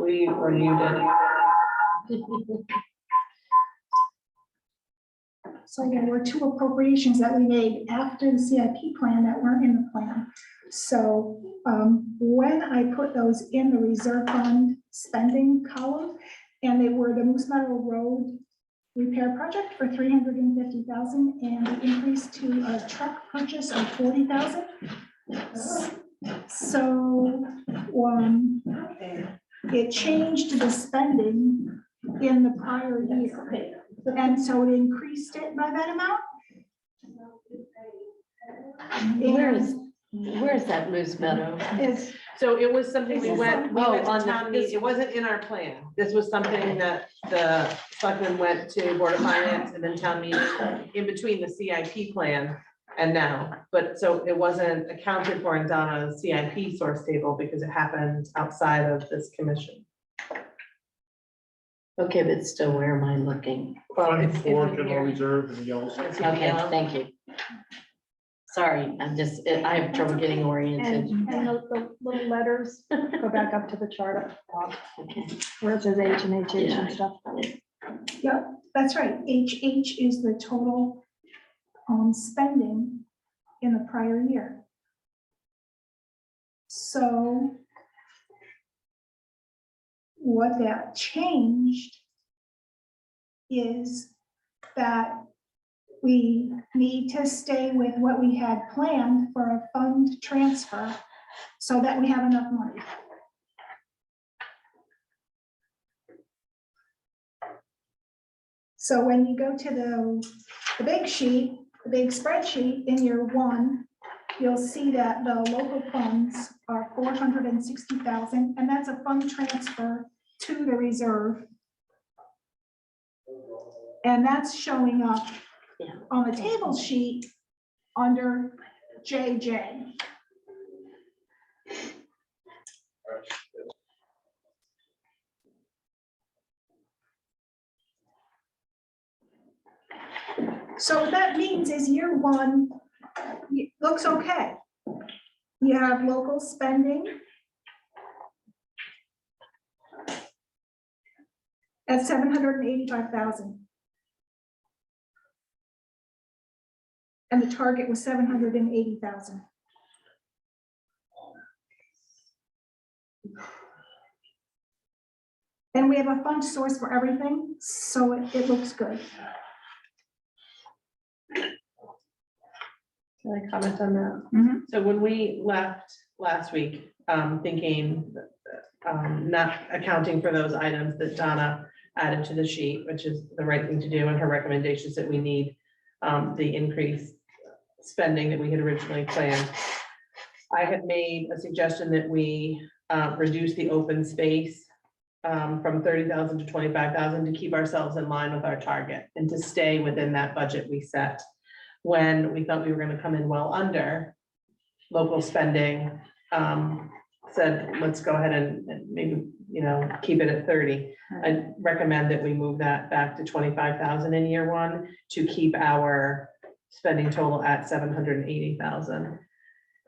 or you did. So there were two appropriations that we made after the CIP plan that weren't in the plan. So when I put those in the reserve fund spending column, and they were the Moose Meadow Road repair project for $350,000 and the increase to a truck purchase of $40,000. So it changed the spending in the prior year. And so it increased it by that amount. Where's that Moose Meadow? So it was something we Is this went on- to on the town meeting. It wasn't in our plan. This was something that the selectmen went to Board of Finance and then town meeting in between the CIP plan and now. But so it wasn't accounted for in Donna's CIP source table because it happened outside of this commission. Okay, but still, where am I looking? Fund it's for in general here. reserve and yellow. It's in Okay, yellow. thank you. Sorry, I have trouble getting oriented. And the little letters go back up to the chart up top, Okay. where it says H and HH Yeah. and stuff. Yep, that's right. HH is the total spending in the prior year. So what that changed is that we need to stay with what we had planned for a fund transfer so that we have enough money. So when you go to the big sheet, the big spreadsheet in year one, you'll see that the local funds are $460,000, and that's a fund transfer to the reserve. And that's showing up on the table sheet under JJ. So what that means is year one looks okay. You have local spending at $785,000. And the target was $780,000. And we have a fund source for everything, so it looks good. Can I comment on that? So when we left last week, thinking, not accounting for those items that Donna added to the sheet, which is the right thing to do, and her recommendations that we need the increased spending that we had originally planned. I had made a suggestion that we reduce the open space from 30,000 to 25,000 to keep ourselves in line with our target and to stay within that budget we set. When we thought we were going to come in well under local spending, said, let's go ahead and maybe, keep it at 30. I recommend that we move that back to 25,000 in year one to keep our spending total at 780,000.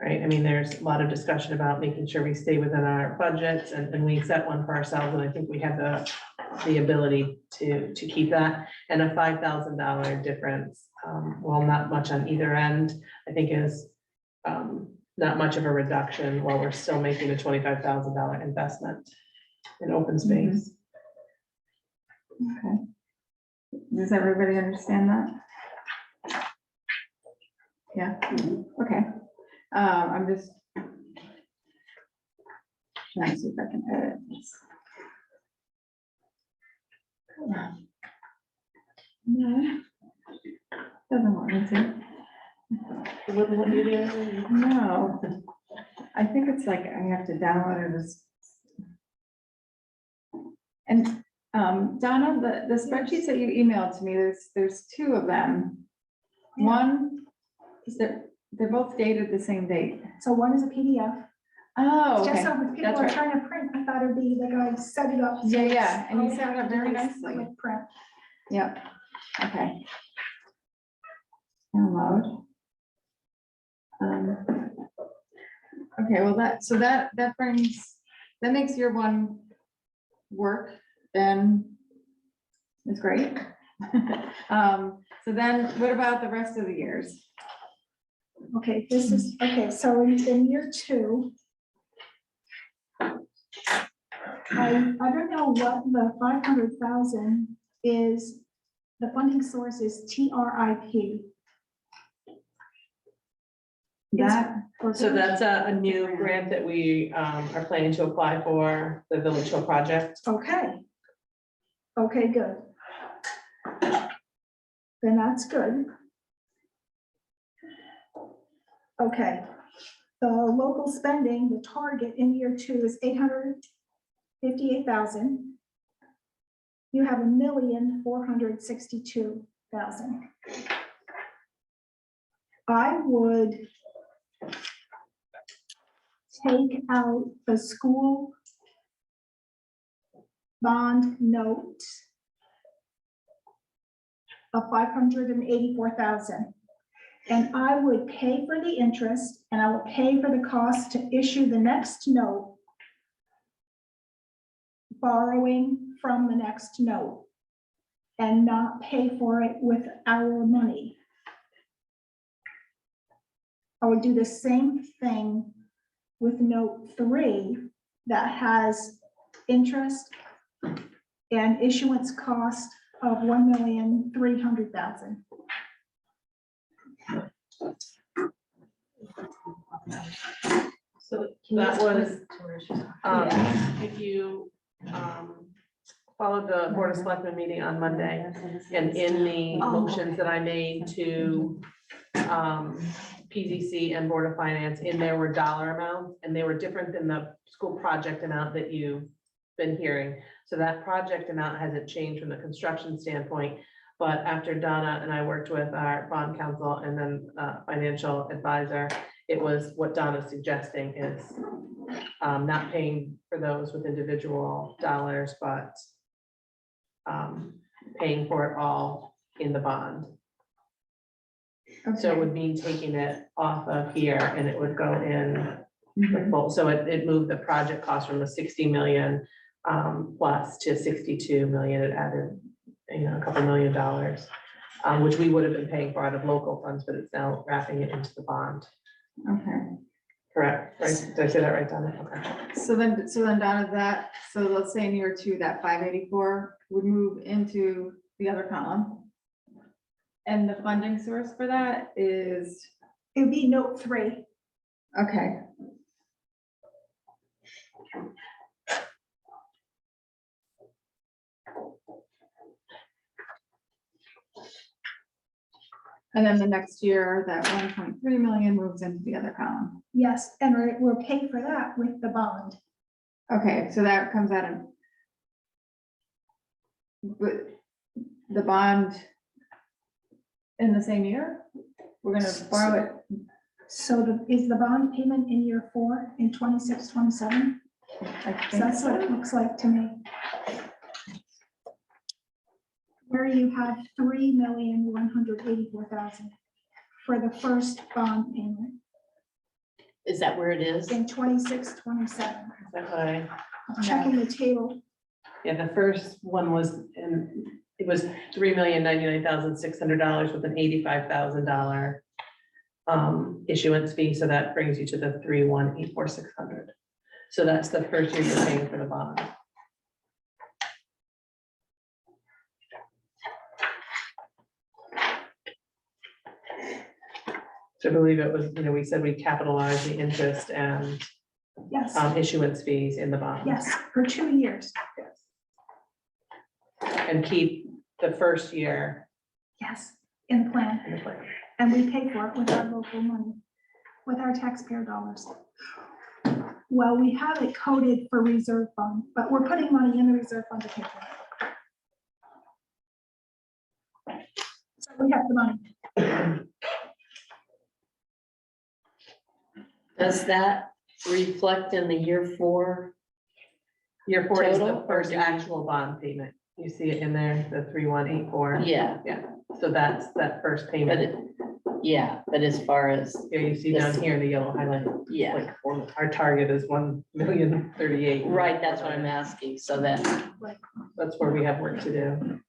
Right? I mean, there's a lot of discussion about making sure we stay within our budgets, and we set one for ourselves, and I think we have the ability to keep that. And a $5,000 difference, while not much on either end, I think is not much of a reduction while we're still making a $25,000 investment in open space. Okay. Does everybody understand that? Yeah, okay. I'm just trying to see if I can edit this. No, doesn't want me to. Wouldn't let you do it? No, I think it's like I have to download it as. And Donna, the spreadsheets that you emailed to me, there's two of them. One is they're both dated the same date. So one is a PDF. Oh, Just okay. so if people That's are right. trying to print, I thought it'd be like I set it up. so Yeah, it's yeah, and you all set it up have to very do is nicely. click Print. Yep, okay. Download. Okay, well, that makes year one work, then it's great. So then what about the rest of the years? Okay, this is, okay, so in year two, I don't know what the 500,000 is, the funding source is TRIP. That, So that's a new grant that we are planning to apply for, the Village Hill project. Okay. Okay, good. Then that's good. Okay, the local spending, the target in year two is 858,000. You have 1,462,000. I would take out the school bond note of 584,000. And I would pay for the interest and I will pay for the cost to issue the next note, borrowing from the next note, and not pay for it with our money. I would do the same thing with note 3 that has interest and issuance cost of 1,300,000. So that was, if you followed the Board of Selectmen meeting on Monday, and in the motions that I made to PZC and Board of Finance, in there were dollar amounts, and they were different than the school project amount that you've been hearing. So that project amount hasn't changed from the construction standpoint, but after Donna and I worked with our bond counsel and then financial advisor, it was what Donna's suggesting is not paying for those with individual dollars, but paying for it all in the bond. So it would mean taking it off of here and it would go in the full. So it moved the project cost from the 60 million plus to 62 million. It added, a couple $1 million, which we would have been paying for out of local funds, but it's now wrapping it into the bond. okay. Correct, right? Did I say that right, Donna? Okay. So then Donna, so let's say in year two, that 584 would move into the other column. And the funding source for that is, It would be note 3. okay. And then the next year, that 1.3 million moves into the other column. Yes, and we'll pay for that with the bond. Okay, so that comes out of. But the bond in the same year? We're gonna borrow it. So is the bond payment in year 4 in 26, 27? I So think that's what it looks like to me. Where you have 3,184,000 for the first bond payment Is that where it is? in 26, 27. Is that why? Checking the table. Yeah, the first one was, it was $3,099,600 with an $85,000 issuance fee, so that brings you to the 3,184,600. So that's the first year you're paying for the bond. So I believe it was, we said we capitalized the interest and Yes, issuance fees in the bond. yes, for 2 years. Yes. And keep the first year Yes, in the plan. in the plan. And we pay for it with our local money, with our taxpayer dollars. Well, we have it coded for reserve fund, but we're putting money in the reserve fund to pay for it. So we have the money. Does that reflect in the year 4? Year 4 is the Total? first actual bond payment. You see it in there, the 3,184. Yeah, So that's that first but payment. Yeah, but as far as, Yeah, you see down here in the yellow highlight, yeah, like, our target is 1,038,000. right, that's what I'm asking, so that That's where we have work to do.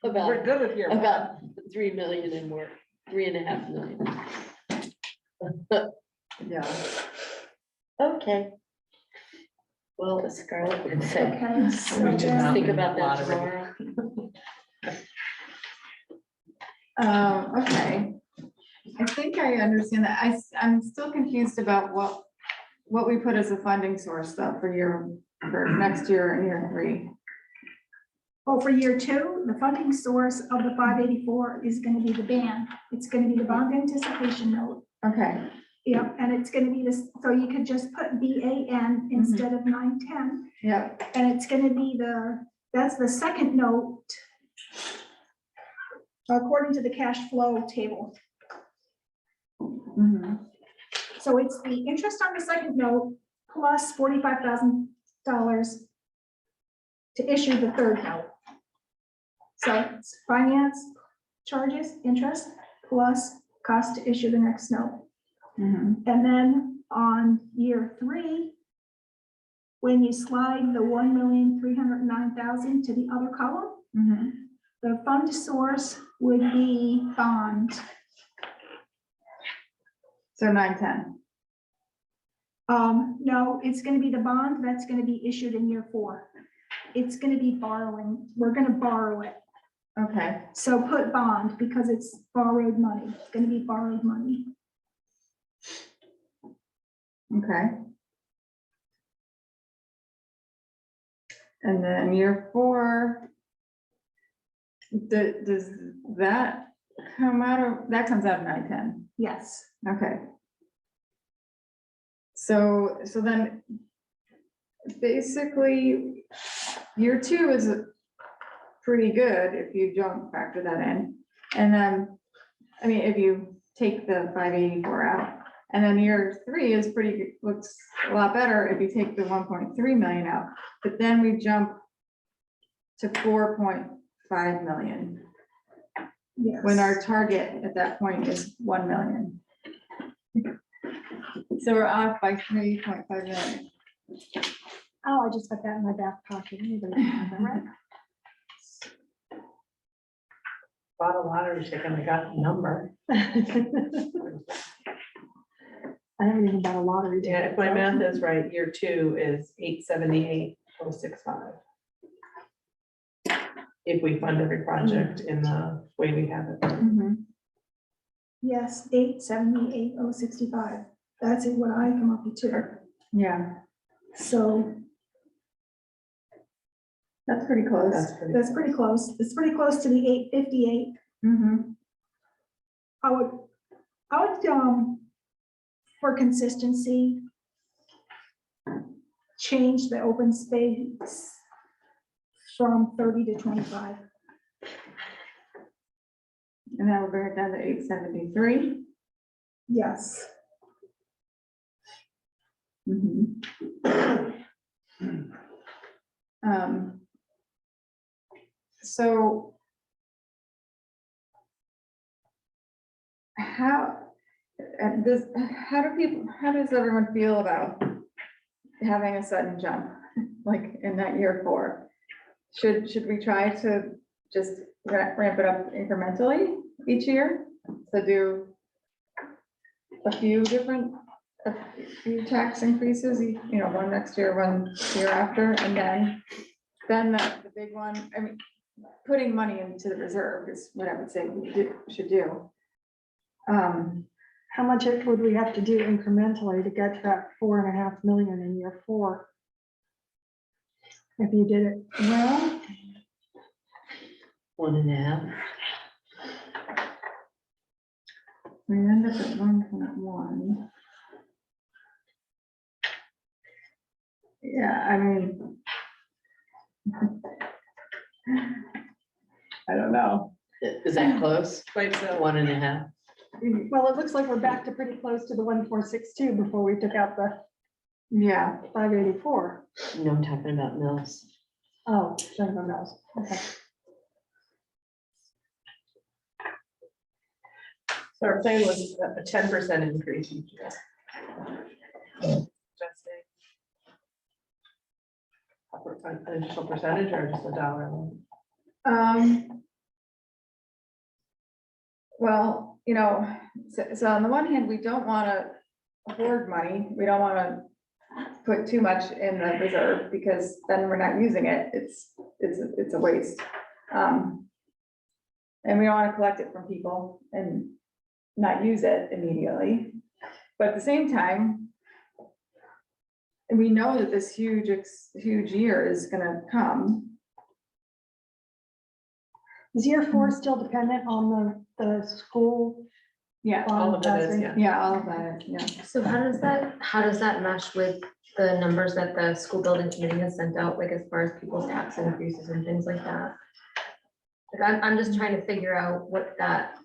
about, We're good with your. about 3 million and more, 3.5 million. Yeah. Okay. Well, Scarlett would say, Okay, so We did not then, think win about that lottery. tomorrow. Okay. I think I understand that. I'm still confused about what we put as a funding source though for next year and year 3. oh, for year 2, the funding source of the 584 is gonna be the band. It's gonna be the bond anticipation note. Okay, Yep, and it's gonna be this, so you could just put BAN instead of 910. yeah, And it's gonna be that's the second note according to the cash flow table. mhm, So it's the interest on the second note plus $45,000 to issue the third note. So it's finance charges, interest, plus cost to issue the next note. mhm, And then on year 3, when you slide the 1,309,000 to the other column, mhm. the fund source would be bond. So 910. No, it's gonna be the bond that's gonna be issued in year 4. It's gonna be borrowing. We're gonna borrow it. Okay, So put bond because it's borrowed money. It's gonna be borrowed money. okay. And then year 4. Does that come out of, that comes out of 910? Yes. Okay. So then basically year 2 is pretty good if you don't factor that in. And then, I mean, if you take the 584 out, and then year 3 is pretty, looks a lot better if you take the 1.3 million out. But then we jump to 4.5 million Yes. when our target at that point is 1 million. So we're off by 3.5 million. Oh, I just got that in my back pocket. Anybody have that, right? Bought a lottery ticket and I got the number. I haven't even bought a lottery Yeah, ticket. if my math is right, year 2 is 878,065. If we fund every project in the way we have it. Mhm. Yes, 878,065. That's what I come up with too. Yeah, So that's pretty close. That's pretty. that's pretty close. It's pretty close to the 858. Mhm. I would, for consistency, change the open space from 30 to 25. And that will bring it down to 873. Yes. Mhm. So how does everyone feel about having a sudden jump, like in that year 4? Should we try to just ramp it up incrementally each year? So do a few tax increases, one next year, one year after, and then the big one, I mean, putting money into the reserve is what I would say we should do. How much would we have to do incrementally to get to that 4.5 million in year 4? If you did it, Well, 1.5. we end up at 1.1. Yeah, I mean, I don't know. Is that close? Quite so. 1.5. well, it looks like we're back to pretty close to the 1462 before we took out the Yeah, 584. No, I'm talking about mills. Oh, no, okay. Our plan was a 10% increase each year. Just an additional percentage or just a dollar? Well, so on the one hand, we don't want to hoard money. We don't want to put too much in the reserve because then we're not using it. It's a waste. And we don't want to collect it from people and not use it immediately. But at the same time, we know that this huge year is gonna come. Is year 4 still dependent on the school? Yeah, All of it is, yeah. yeah, all of that, yeah. So how does that mesh with the numbers that the school building committee has sent out, like as far as people's tax increases and things like that? Like I'm just trying to figure out what that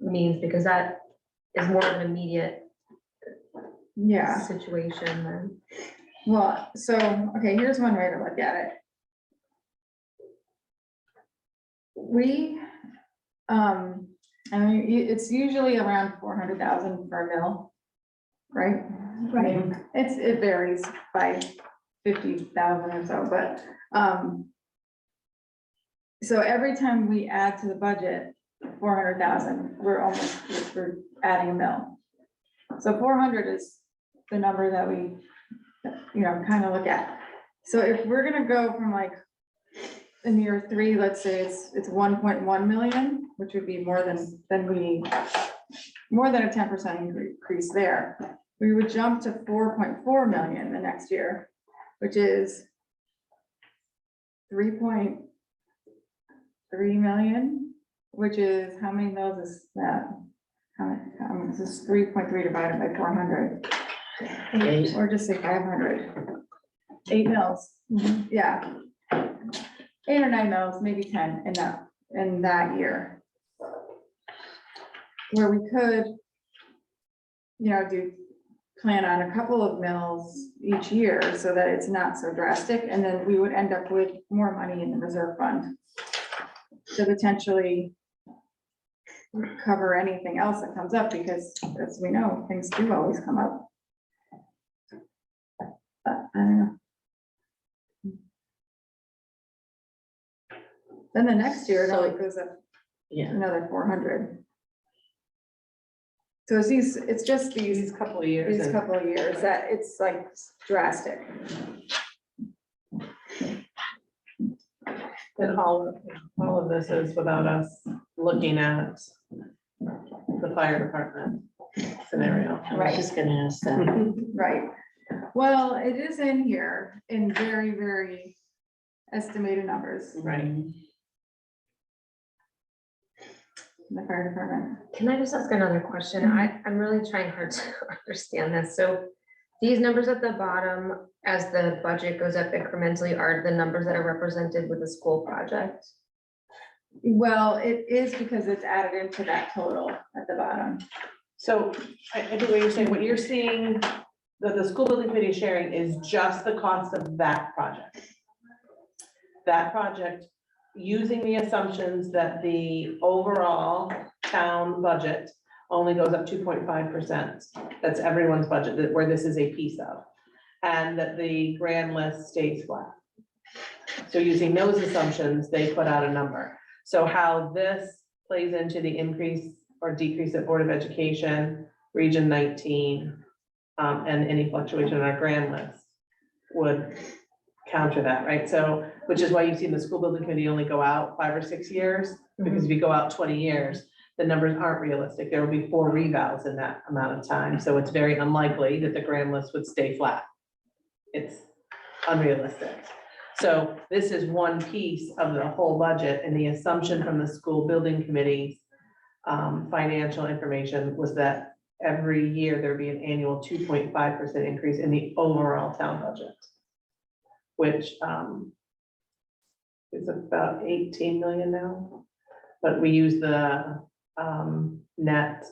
means, because that is more of an immediate Yeah, situation than. well, so, okay, here's one way to look at it. We, I mean, it's usually around 400,000 per mill, right? I mean, it varies by 50,000 or so, but, so every time we add to the budget 400,000, we're adding a mill. So 400 is the number that we, kind of look at. So if we're gonna go from like, in year 3, let's say it's 1.1 million, which would be more than a 10% increase there. We would jump to 4.4 million the next year, which is 3.3 million, which is, how many mills is that? This is 3.3 divided by 400. 8. Or just say 500. 8 mills, yeah. 8 or 9 mills, maybe 10 in that year. Where we could, plan on a couple of mills each year so that it's not so drastic, and then we would end up with more money in the reserve fund to potentially cover anything else that comes up, because as we know, things do always come up. But I don't know. Then the next year, it only goes up Yeah. another 400. So it's just These couple of years. these and- couple of years that it's like drastic. And all of this is without us looking at the fire department scenario. I was just gonna ask that. Right. Well, it is in here in very, very estimated numbers Right. in the fire department. Can I just ask another question? I'm really trying hard to understand this. So these numbers at the bottom, as the budget goes up incrementally, are the numbers that are represented with the school project? Well, it is because it's added into that total at the bottom. So I think what you're saying, that the school building committee is sharing is just the cost of that project. That project, using the assumptions that the overall town budget only goes up 2.5%. That's everyone's budget, where this is a piece of, and that the grand list stays flat. So using those assumptions, they put out a number. So how this plays into the increase or decrease at Board of Education, Region 19, and any fluctuation in our grand list would counter that, right? So, which is why you've seen the school building committee only go out 5 or 6 years, because if you go out 20 years, the numbers aren't realistic. There will be 4 revals in that amount of time. So it's very unlikely that the grand list would stay flat. It's unrealistic. So this is one piece of the whole budget, and the assumption from the school building committee's financial information was that every year there'd be an annual 2.5% increase in the overall town budget, which is about 18 million now. But we use the net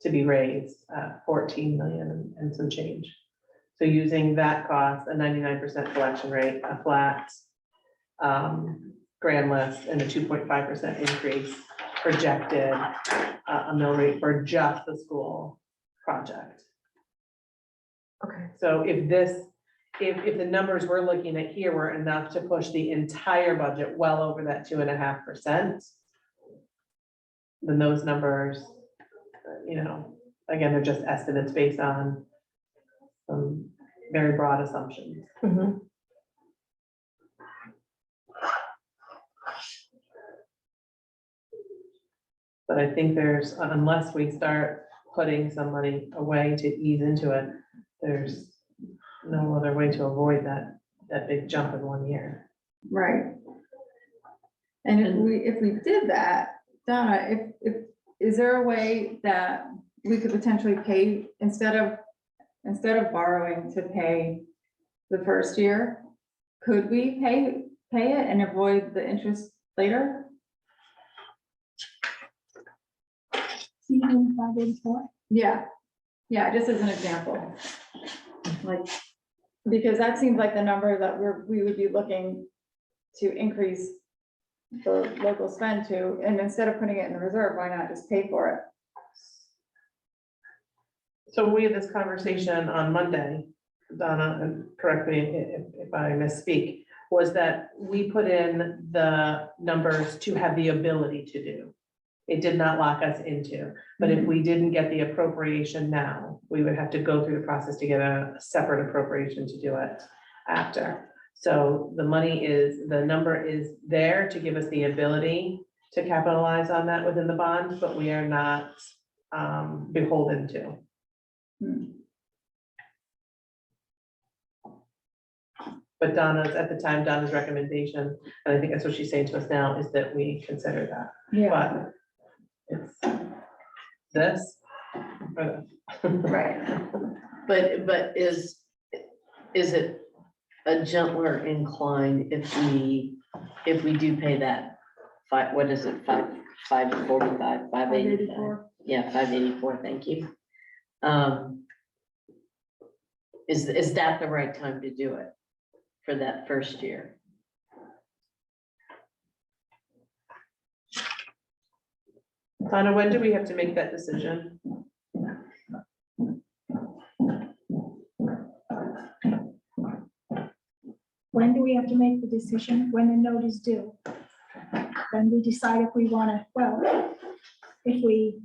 to be raised 14 million and some change. So using that cost, a 99% collection rate, a flat grand list, and a 2.5% increase projected a mill rate for just the school project. Okay. So if the numbers we're looking at here were enough to push the entire budget well over that 2.5%, then those numbers, again, they're just estimates based on some very broad assumptions. Mhm. But I think unless we start putting some money away to ease into it, there's no other way to avoid that big jump in 1 year. Right. And if we did that, Donna, is there a way that we could potentially pay, instead of borrowing to pay the first year, could we pay it and avoid the interest later? Season 584. Yeah, just as an example. Like, because that seems like the number that we would be looking to increase the local spend to, and instead of putting it in the reserve, why not just pay for it? So we had this conversation on Monday, Donna, and correct me if I misspeak, was that we put in the numbers to have the ability to do. It did not lock us into, but if we didn't get the appropriation now, we would have to go through the process to get a separate appropriation to do it after. So the number is there to give us the ability to capitalize on that within the bond, but we are not beholden to. But at the time, Donna's recommendation, and I think that's what she's saying to us now, is that we consider that. But it's this or this. Right. But is it a gentler incline if we do pay that what is it, 545, 585? Yeah, 584, thank you. Is that the right time to do it for that first year? Donna, when do we have to make that decision? When do we have to make the decision? When the note is due? Then we decide if we want to, well, if we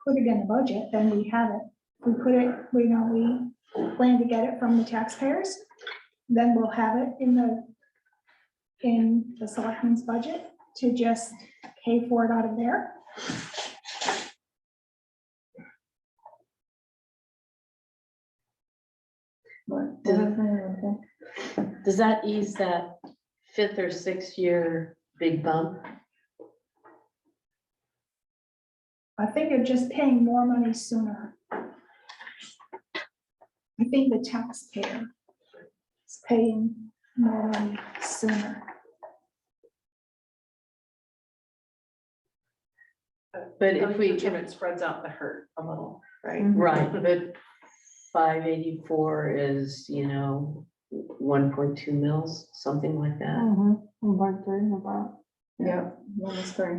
put it in the budget, then we have it. We put it, we plan to get it from the taxpayers, then we'll have it in the selectmen's budget to just pay for it out of there. Does that ease that 5th or 6th year big bump? I think they're just paying more money sooner. I think the taxpayer is paying more money sooner. But if we, It spreads out the hurt a little, right? right, but 584 is, 1.2 mils, something like that. About. Yeah, almost three.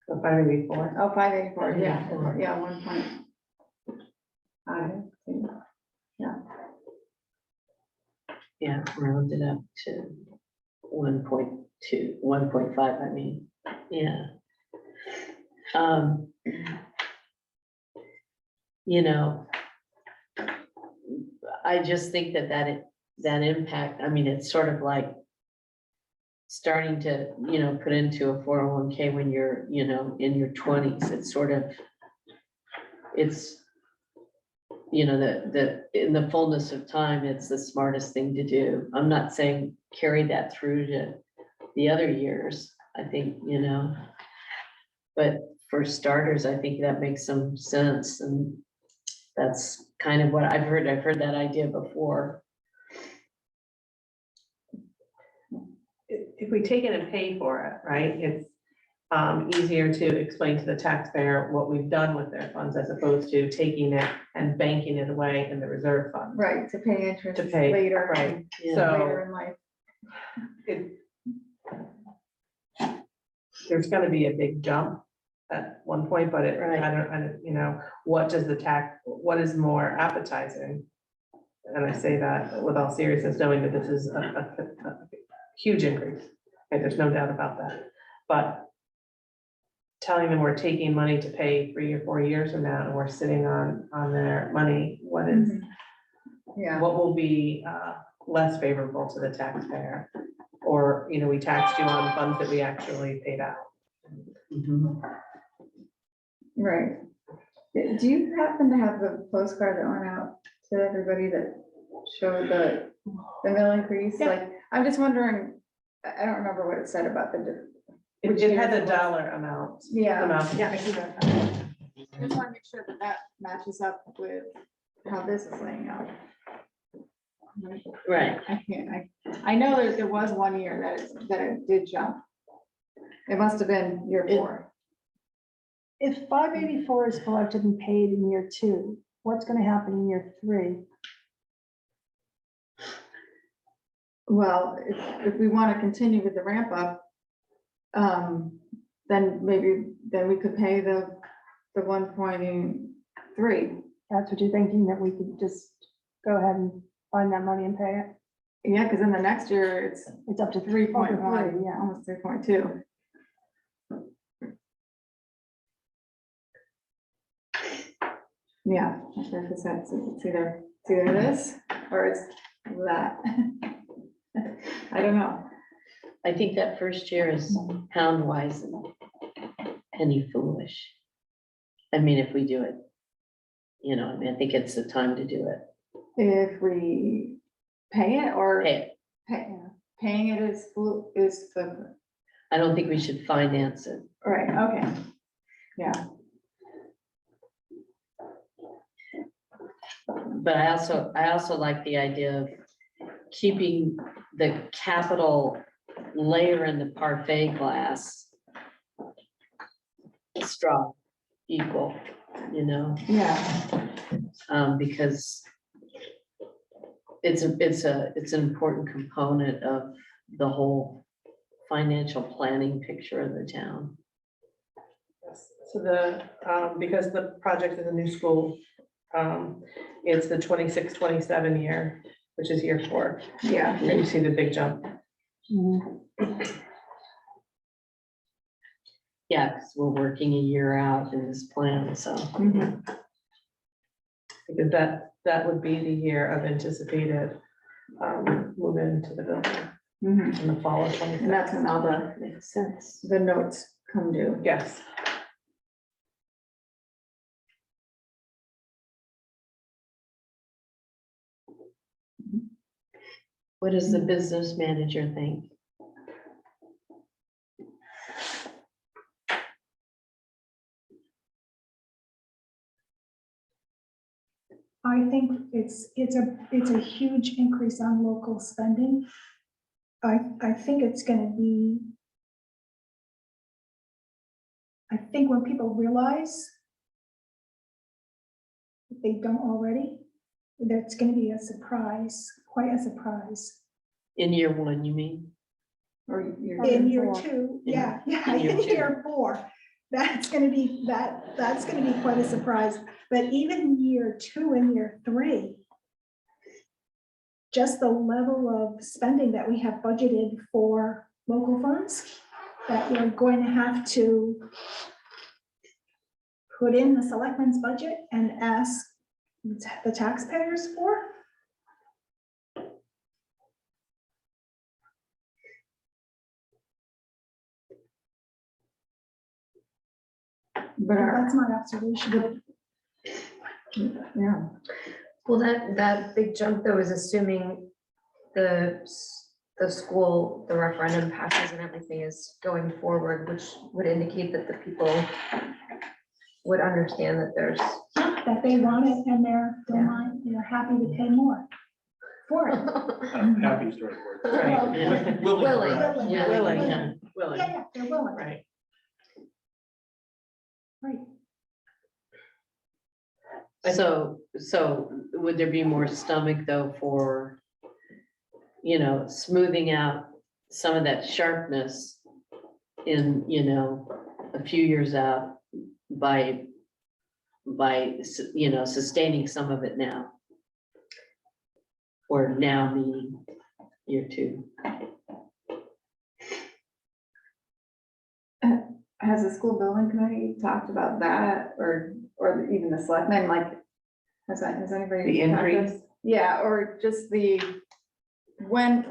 So 584. Oh, 584, yeah, 584. yeah, 1.5. Yeah, round it up to 1.2, 1.5, I mean, yeah. I just think that impact, I mean, it's sort of like starting to, put into a 401k when you're, in your 20s. It's sort of, it's, in the fullness of time, it's the smartest thing to do. I'm not saying carry that through to the other years, I think, but for starters, I think that makes some sense, and that's kind of what I've heard. I've heard that idea before. If we take it and pay for it, right, it's easier to explain to the taxpayer what we've done with their funds as opposed to taking it and banking it away in the reserve fund. Right, to pay interest To pay, later. right, Yeah. so Later in life. it, there's gonna be a big jump at one point, but it, Right. I don't, you know, what is more appetizing? And I say that with all seriousness, knowing that this is a huge increase, okay, there's no doubt about that, but telling them we're taking money to pay 3 or 4 years from now, and we're sitting on their money, Yeah, what will be less favorable to the taxpayer? Or, you know, we taxed you on funds that we actually paid out. Mhm. right. Do you happen to have the postcard that went out to everybody that showed the mill increase? Yeah. Like, I'm just wondering, I don't remember what it said about the. Which It had years a was. dollar amount. Yeah. Yeah. I see that. I just want to make sure that that matches up with how this is laying out. Right, I can't, I know that there was one year that it did jump. It must have been year 4. If 584 is collected and paid in year 2, what's gonna happen in year 3? Well, if we want to continue with the ramp up, then then we could pay the 1.3. That's what you're thinking, that we could just go ahead and find that money and pay it? Yeah, because in the next year, it's It's up to 3.1, yeah. almost 3.2. Yeah, that's where it's at. So it's either this or it's that. I don't know. I think that first year is pound wise and penny foolish. I mean, if we do it, you know, I mean, I think it's the time to do it. If we pay it or Hey, paying it is the, I don't think we should finance it. right, okay. Yeah, But I also like the idea of keeping the capital layer in the parfait glass strong, equal, you know, yeah, because it's an important component of the whole financial planning picture of the town. So because the project is a new school, it's the 26-27 year, which is year 4. yeah. Where you see the big jump. Mhm. Yeah, because we're working a year out in this plan, so. Mhm. Because that would be the year of anticipated move into the building Mhm. in the fall of And 26. that's when all Makes sense. the notes come due. Yes. What does the business manager think? I think it's a huge increase on local spending. I think it's gonna be, I think when people realize, if they don't already, that's gonna be a surprise, quite a surprise. In year 1, you mean? Or you're. In year four. 2, In yeah, year in two. year 4, that's gonna be quite a surprise. But even year 2 and year 3, just the level of spending that we have budgeted for local funds, that we're going to have to put in the selectmen's budget and ask the taxpayers for. But That's my observation. yeah, Well, that big jump though is assuming the school, the referendum passes and everything is going forward, which would indicate that the people would understand that there's, That they want it and they're happy to pay more for it. I'm happy to start work. Right. Yeah. Willing. Yeah, willing, yeah, Yeah, willing, yeah, they're willing, right. right. So would there be more stomach though for, you know, smoothing out some of that sharpness in, you know, a few years out by, you know, sustaining some of it now. Or now meaning year two. Has the school building committee talked about that, or even the selectmen, like, has anybody? The talked to- increase? Yeah, or just the, when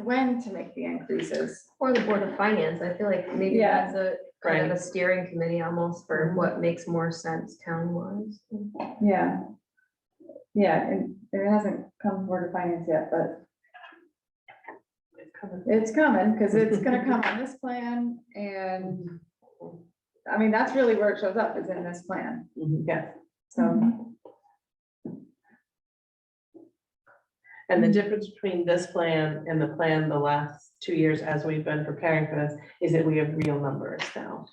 to make the increases. Or the Board of Finance, I feel like maybe Yeah. that's a kind of Right. a steering committee almost for what makes more sense town-wise. Yeah. Yeah, and it hasn't come to Board of Finance yet, but it's coming, because it's gonna come on this plan, and I mean, that's really where it shows up, is in this plan, Yeah, so. and the difference between this plan and the plan the last 2 years as we've been preparing for this is that we have real numbers now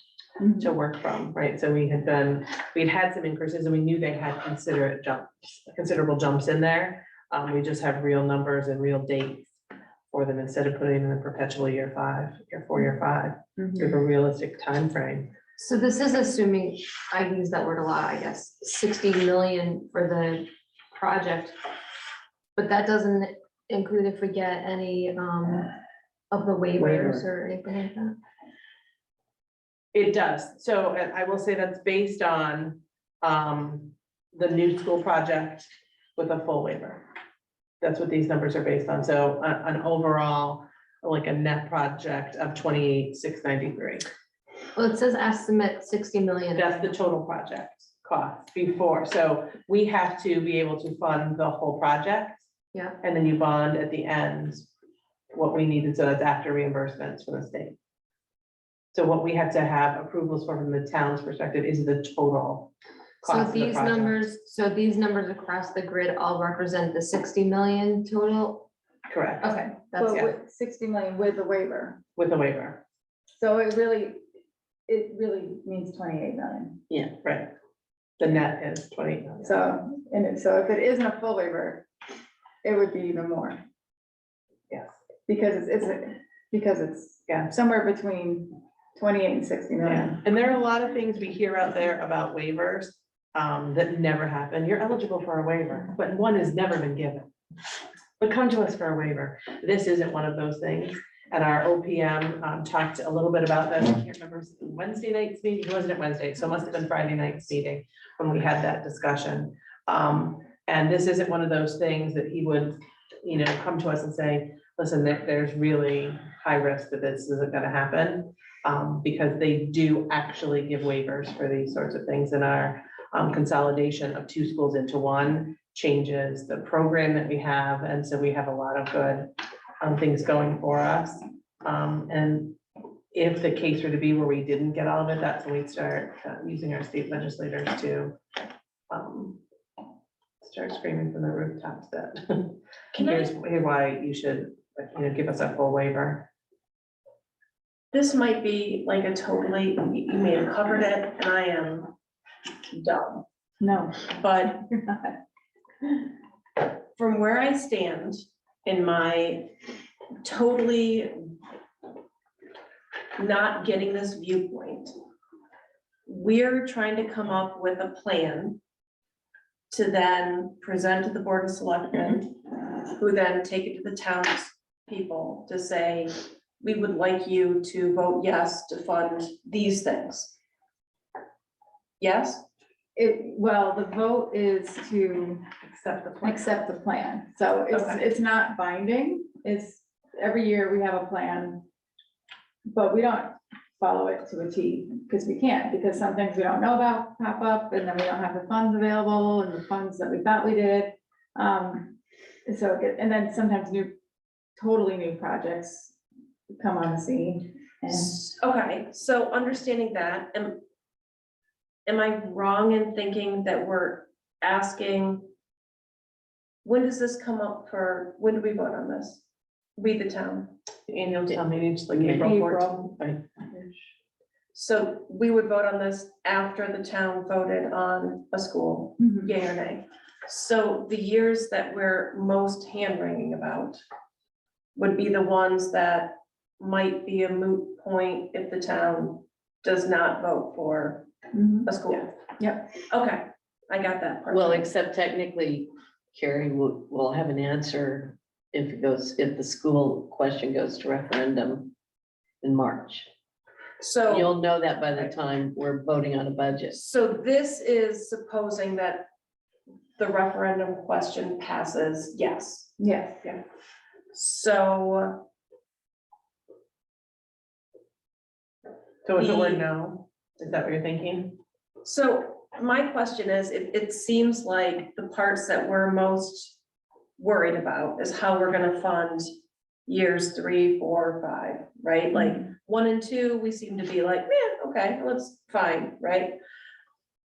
to work from, right? So we'd had some increases and we knew they had considerable jumps in there. We just have real numbers and real dates for them instead of putting in a perpetual year 5, year 4, year 5, with a realistic time frame. So this is assuming, I use that word a lot, I guess, 60 million for the project. But that doesn't include if we get any of the waivers or anything like that. It does. So I will say that's based on the new school project with a full waiver. That's what these numbers are based on. So an overall, like a net project of 28,693. Well, it says estimate 60 million. That's the total project cost before. So we have to be able to fund the whole project. Yeah. And then you bond at the end what we needed. So that's after reimbursements from the state. So what we have to have approvals for from the town's perspective is the total So cost of the these project. these numbers across the grid all represent the 60 million total? Correct, Okay, that's, But with 60 million with the waiver, with a waiver. so it really means 28 million. Yeah, right. The net is 20 million. So if it isn't a full waiver, it would be even more, Yes, because it's yeah. somewhere between 28 and 60 Yeah, million. and there are a lot of things we hear out there about waivers that never happen. You're eligible for a waiver, but one has never been given. But come to us for a waiver. This isn't one of those things. And our OPM talked a little bit about this. I can't remember, was it Wednesday night's meeting? It wasn't Wednesday, so it must have been Friday night's meeting when we had that discussion. And this isn't one of those things that he would, you know, come to us and say, listen, there's really high risk that this isn't gonna happen. Because they do actually give waivers for these sorts of things, in our consolidation of 2 schools into 1 changes the program that we have, and so we have a lot of good things going for us. And if the case were to be where we didn't get all of it, that's when we'd start using our state legislators to start screaming from the rooftops that here's why you should, you know, give us a full waiver. This might be like a totally, you may have covered it, and I am dumb, No, but you're not. from where I stand in my totally not getting this viewpoint, we're trying to come up with a plan to then present to the Board of Selectmen, who then take it to the townspeople to say, we would like you to vote yes to fund these things. Yes? Well, the vote is to Accept the plan. accept the plan, so Okay. it's not binding, it's, every year we have a plan. But we don't follow it to a T, because we can't, because some things we don't know about pop up, and then we don't have the funds available, and the funds that we thought we did. And then sometimes totally new projects come on the scene, and Okay, so understanding that, am I wrong in thinking that we're asking, when does this come up for, when do we vote on this? We, the town. Annual town meeting, just like April April. 14th. So we would vote on this after the town voted on a school, yay or nay. So the years that we're most hand wringing about would be the ones that might be a moot point if the town does not vote for Mhm. a school. Yep. Okay, I got that part. Well, except technically, Carrie will have an answer if the school question goes to referendum in March. So, You'll know that by the time we're voting on a budget. so this is supposing that the referendum question passes, yes. Yes, yeah. So, So if it were The- no, is that what you're thinking? so my question is, it seems like the parts that we're most worried about is how we're gonna fund years 3, 4, 5, right? Like 1 and 2, we seem to be like, yeah, okay, that's fine, right?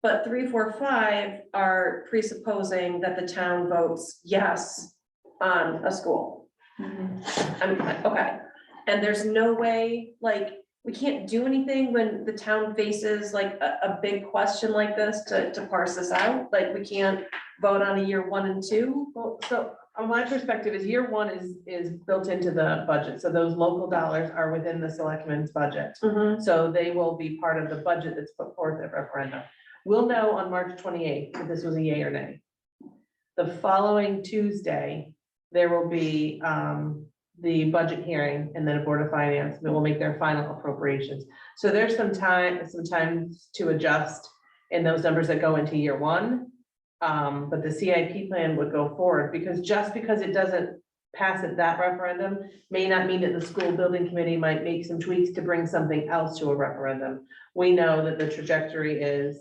But 3, 4, 5 are presupposing that the town votes yes on a school. Okay, and there's no way, like, we can't do anything when the town faces like a big question like this to parse this out, like, we can't vote on a year 1 and 2. Well, so on my perspective is year one is built into the budget. So those local dollars are within the selectmen's budget. So they will be part of the budget that's put forth at referendum. We'll know on March 28th if this was a yay or nay. The following Tuesday, there will be the budget hearing and then a Board of Finance that will make their final appropriations. So there's some time to adjust in those numbers that go into year one. But the CIP plan would go forward because just because it doesn't pass at that referendum may not mean that the school building committee might make some tweaks to bring something else to a referendum. We know that the trajectory is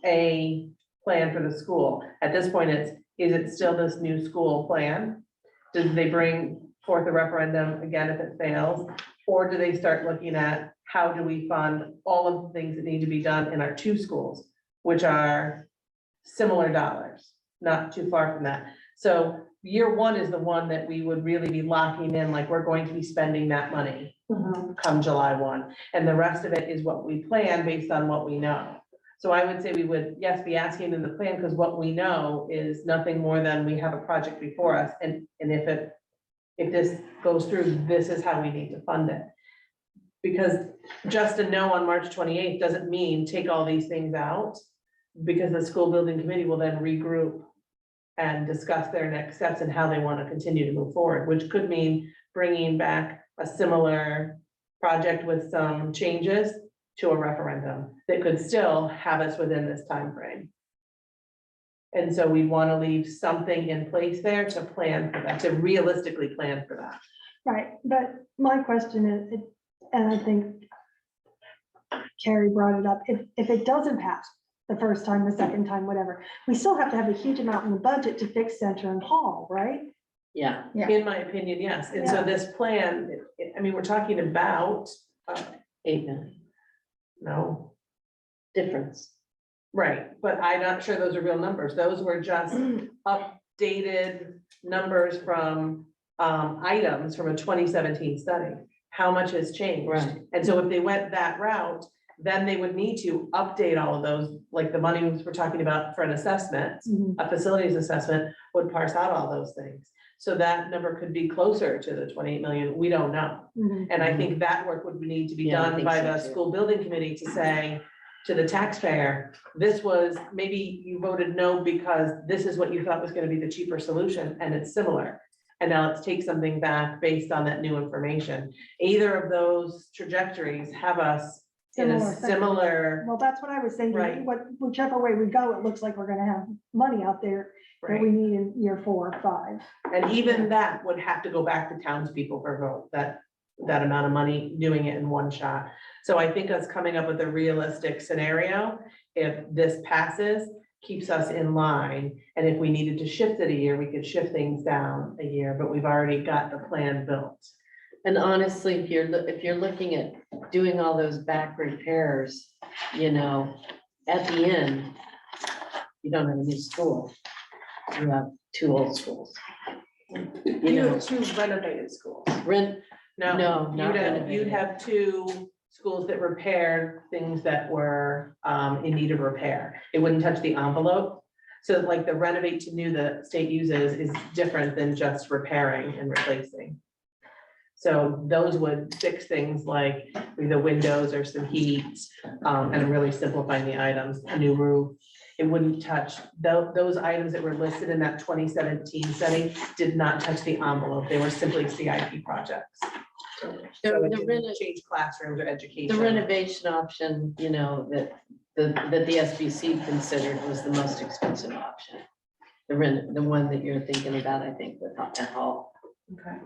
a plan for the school. At this point, is it still this new school plan? Did they bring forth a referendum again if it fails? Or do they start looking at how do we fund all of the things that need to be done in our 2 schools, which are similar dollars, not too far from that. So year one is the one that we would really be locking in, like, we're going to be spending that money come July 1. And the rest of it is what we plan based on what we know. So I would say we would, yes, be asking in the plan, because what we know is nothing more than we have a project before us. And if this goes through, this is how we need to fund it. Because just a no on March 28th doesn't mean take all these things out, because the school building committee will then regroup and discuss their next steps and how they want to continue to move forward, which could mean bringing back a similar project with some changes to a referendum that could still have us within this time frame. And so we want to leave something in place there to plan for that, to realistically plan for that. Right, but my question is, and I think Carrie brought it up, if it doesn't pass the first time, the second time, whatever, we still have to have a huge amount in the budget to fix Center and Hall, right? Yeah, Yeah. In my opinion, yes. And so this plan, I mean, we're talking about, 8 million no, difference. right, but I'm not sure those are real numbers. Those were just updated numbers from items from a 2017 study. How much has changed? Right. And so if they went that route, then they would need to update all of those, like the money we're talking about for an assessment, a facilities assessment would parse out all those things. So that number could be closer to the 28 million, we don't know. And I think that work would need to be Yeah, I done think by so the too. school building committee to say to the taxpayer, this was, maybe you voted no because this is what you thought was gonna be the cheaper solution, and it's similar. And now let's take something back based on that new information. Either of those trajectories have us in Similar a thing. similar, Well, that's what I was thinking, Right. Whichever way we go, it looks like we're gonna have money out there that we right? need in year 4 or 5. And even that would have to go back to townspeople for a vote, that amount of money, doing it in one shot. So I think us coming up with a realistic scenario, if this passes, keeps us in line. And if we needed to shift it a year, we could shift things down a year, but we've already got the plan built. And honestly, if you're looking at doing all those back repairs, you know, at the end, you don't have a new school. You have 2 old schools. You You know, have 2 renovated schools. rent, No, No, not you'd renovated. have 2 schools that repaired things that were in need of repair. It wouldn't touch the envelope. So like the renovate to new the state uses is different than just repairing and replacing. So those would fix things like the windows or some heat, and really simplifying the items, a new roof. It wouldn't touch, those items that were listed in that 2017 study did not touch the envelope. They were simply CIP projects. So it didn't change classrooms or education. The renovation option, you know, that the SBC considered was the most expensive option. The one that you're thinking about, I think, with at Hall. Okay.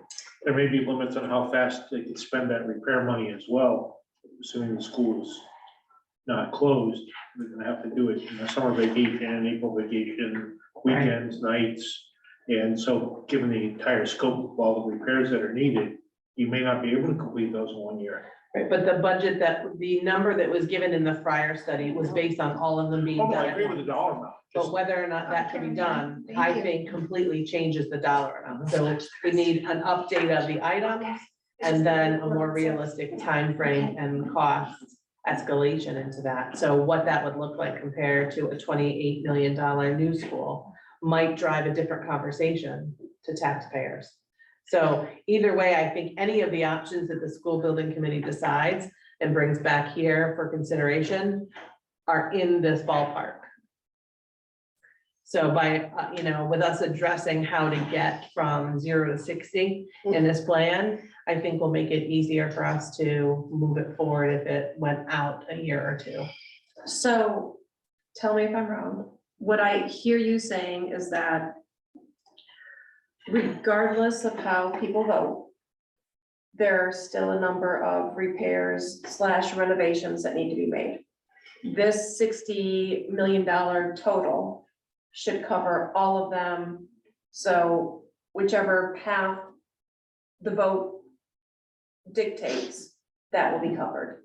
There may be limits on how fast they can spend that repair money as well, assuming the school is not closed. They're gonna have to do it in the summer vacation, April vacation, weekends, nights. And so, given the entire scope of all the repairs that are needed, you may not be able to complete those in 1 year. Right, but the budget the number that was given in the prior study was based on all of them being Oh, no, done. I at agree with once. the dollar amount. But whether or not that can be done, I think completely changes the dollar amount. So we need an update of the items and then a more realistic time frame and cost escalation into that. So what that would look like compared to a $28 million new school might drive a different conversation to taxpayers. So either way, I think any of the options that the school building committee decides and brings back here for consideration are in this ballpark. So by, with us addressing how to get from 0 to 60 in this plan, I think will make it easier for us to move it forward if it went out a year or two. So tell me if I'm wrong. What I hear you saying is that regardless of how people vote, there are still a number of repairs / renovations that need to be made. This $60 million total should cover all of them. So whichever path the vote dictates, that will be covered.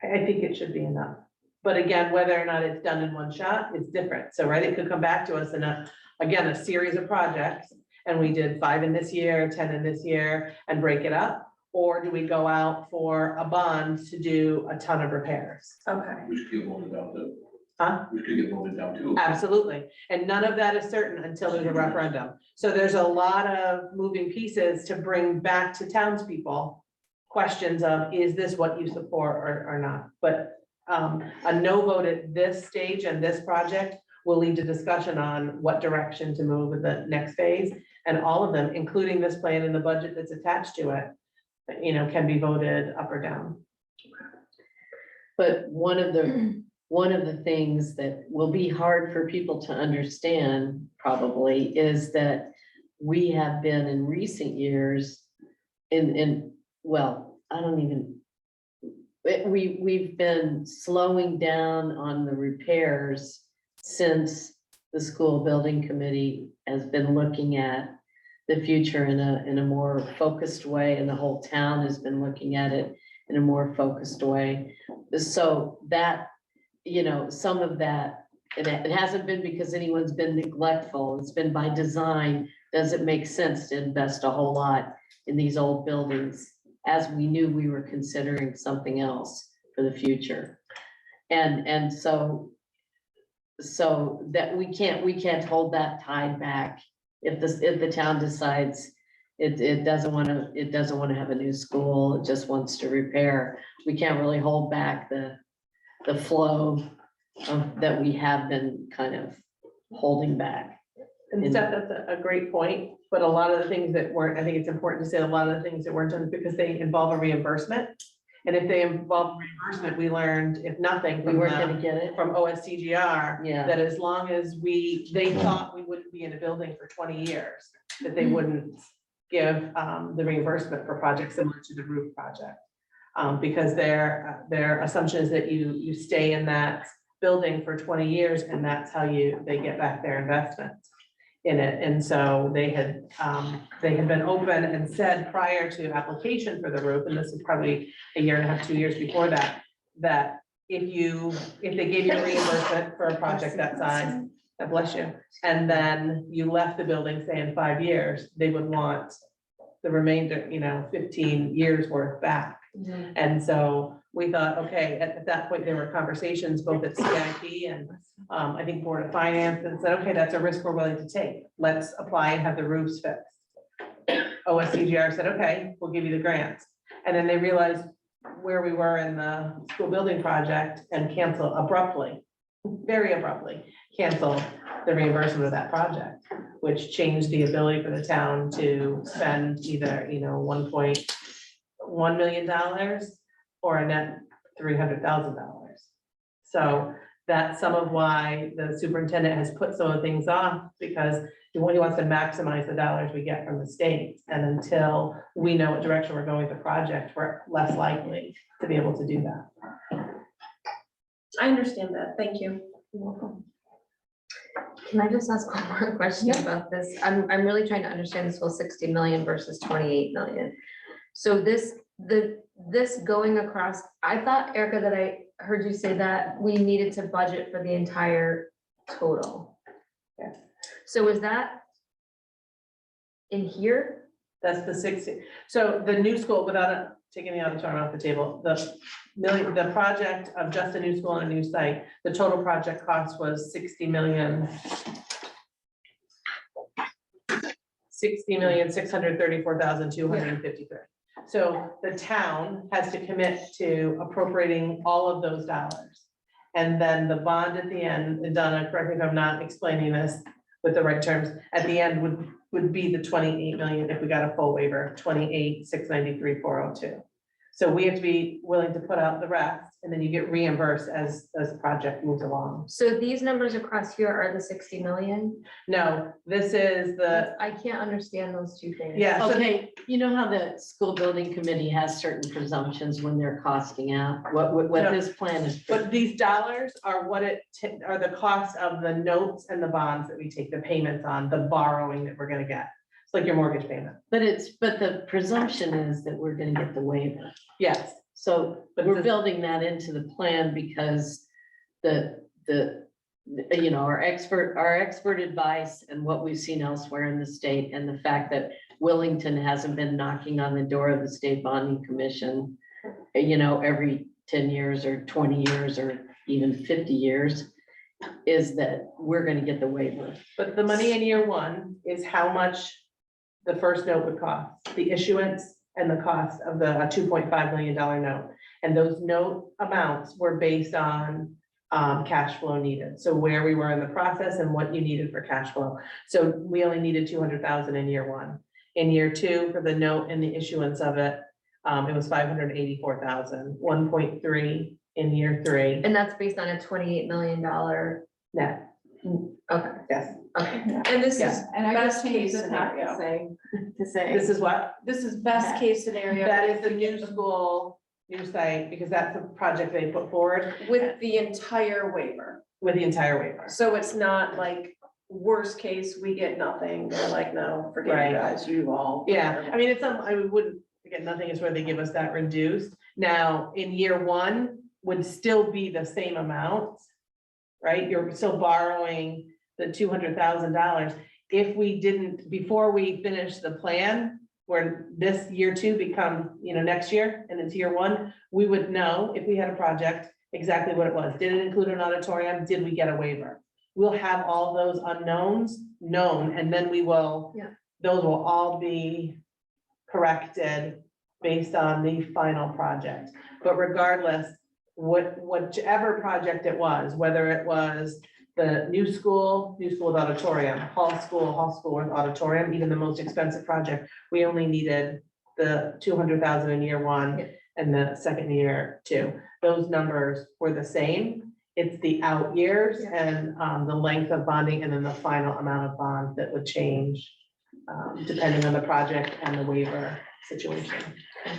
I think it should be enough. But again, whether or not it's done in one shot, it's different. So, right, it could come back to us in a series of projects. And we did 5 in this year, 10 in this year, and break it up. Or do we go out for a bond to do a ton of repairs? Okay. We should get voted down too. Huh? We should get voted down too. Absolutely. And none of that is certain until there's a referendum. So there's a lot of moving pieces to bring back to townspeople questions of, is this what you support or not? But a no vote at this stage and this project will lead to discussion on what direction to move in the next phase. And all of them, including this plan and the budget that's attached to it, can be voted up or down. But one of the things that will be hard for people to understand probably is that we have been in recent years we've been slowing down on the repairs since the school building committee has been looking at the future in a more focused way, and the whole town has been looking at it in a more focused way. So that, some of that, it hasn't been because anyone's been neglectful, it's been by design. Does it make sense to invest a whole lot in these old buildings, as we knew we were considering something else for the future? And so that we can't hold that tide back. If the town decides it doesn't want to have a new school, it just wants to repair, we can't really hold back the flow that we have been kind of holding back. And Steph, that's a great point, but a lot of the things that weren't, I think it's important to say a lot of the things that weren't done because they involve a reimbursement. And if they involve reimbursement, we learned, if nothing, We weren't gonna get it. from OSCGR, Yeah. that as long as they thought we wouldn't be in a building for 20 years, that they wouldn't give the reimbursement for projects similar to the roof project. Because their assumption is that you stay in that building for 20 years and that's how they get back their investment in it. And so they had been open and said prior to application for the roof, and this is probably a year and a half, 2 years before that, that if they gave you a reimbursement for a project that size, God bless you, and then you left the building, say in 5 years, they would want the remainder, 15 years worth back. And so we thought, okay, at that point, there were conversations both at CIP and I think Board of Finance, and said, okay, that's a risk we're willing to take. Let's apply and have the roofs fixed. OSCGR said, okay, we'll give you the grants. And then they realized where we were in the school building project and cancel abruptly, very abruptly, cancel the reimbursement of that project, which changed the ability for the town to spend either, $1.1 million or a net $300,000. So that's some of why the superintendent has put some of the things off, because he wants to maximize the dollars we get from the state. And until we know what direction we're going with the project, we're less likely to be able to do that. I understand that, thank you. You're welcome. Can I just ask one more question about this? I'm really trying to understand this whole 60 million versus 28 million. So this going across, I thought, Erica, that I heard you say that we needed to budget for the entire total. Yes. So is that in here? That's the 60. So the new school, without taking the auditorium off the table, the project of just a new school and a new site, the total project cost was 60,634,253. So the town has to commit to appropriating all of those dollars. And then the bond at the end, and Donna, correct me if I'm not explaining this with the right terms, at the end would be the 28 million if we got a full waiver, 28,693,402. So we have to be willing to put out the rest, and then you get reimbursed as the project moves along. So these numbers across here are the 60 million? No, this is the, I can't understand those two things. yeah, so Okay, you know how the school building committee has certain presumptions when they're costing out, what No. this plan is. but these dollars are what are the cost of the notes and the bonds that we take the payments on, the borrowing that we're gonna get. It's like your mortgage payment. But the presumption is that we're gonna get the waiver. Yes, So But we're the- building that into the plan because our expert advice and what we've seen elsewhere in the state, and the fact that Wellington hasn't been knocking on the door of the state bonding commission, every 10 years or 20 years or even 50 years, is that we're gonna get the waiver. but the money in year one is how much the first note would cost, the issuance and the cost of the $2.5 million note. And those note amounts were based on cash flow needed. So where we were in the process and what you needed for cash flow. So we only needed 200,000 in year one. In year two, for the note and the issuance of it, it was 584,000, 1.3 in year three. And that's based on a $28 million. Net, Okay, yes. okay. And this is, Yeah. And I Best just changed case the top scenario. to say. This is what? this is best case scenario. That is the new school, new site, because that's the project they put forward With the entire waiver, with the entire waiver. so it's not like worst case, we get nothing, they're like, no, forget Right. you guys, you all. Yeah, I mean, it's, I wouldn't, again, nothing is where they give us that reduced. Now, in year one would still be the same amount, right? You're still borrowing the $200,000. If we didn't, before we finish the plan, where this year two becomes, next year, and it's year one, we would know if we had a project, exactly what it was. Did it include an auditorium? Did we get a waiver? We'll have all those unknowns known, and then we will, those will all be corrected based on the final project. But regardless, whichever project it was, whether it was the new school with auditorium, hall school with auditorium, even the most expensive project, we only needed the 200,000 in year one and the second year two. Those numbers were the same. It's the out years and the length of bonding and then the final amount of bond that would change depending on the project and the waiver situation.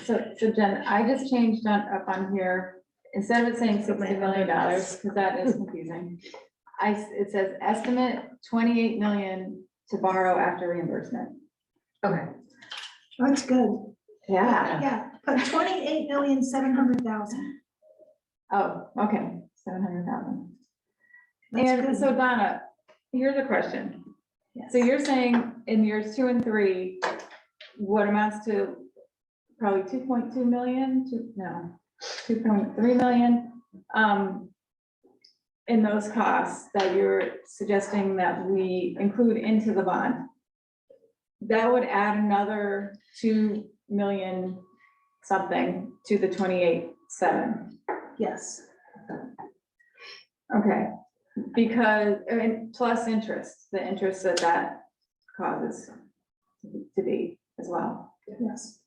So Jen, I just changed up on here, instead of it saying $60 million, because that is confusing. It says estimate 28 million to borrow after reimbursement. Okay. That's good. Yeah. Yeah, but 28,700,000. Oh, okay, 700,000. That's And good. so Donna, here's a question. Yes. So you're saying in years 2 and 3, what amounts to probably 2.2 million, 2.3 million, in those costs that you're suggesting that we include into the bond? that would add another 2 million something to the 28.7. Yes, Okay, because, I mean, plus interest, the interest that causes to be as well. yes.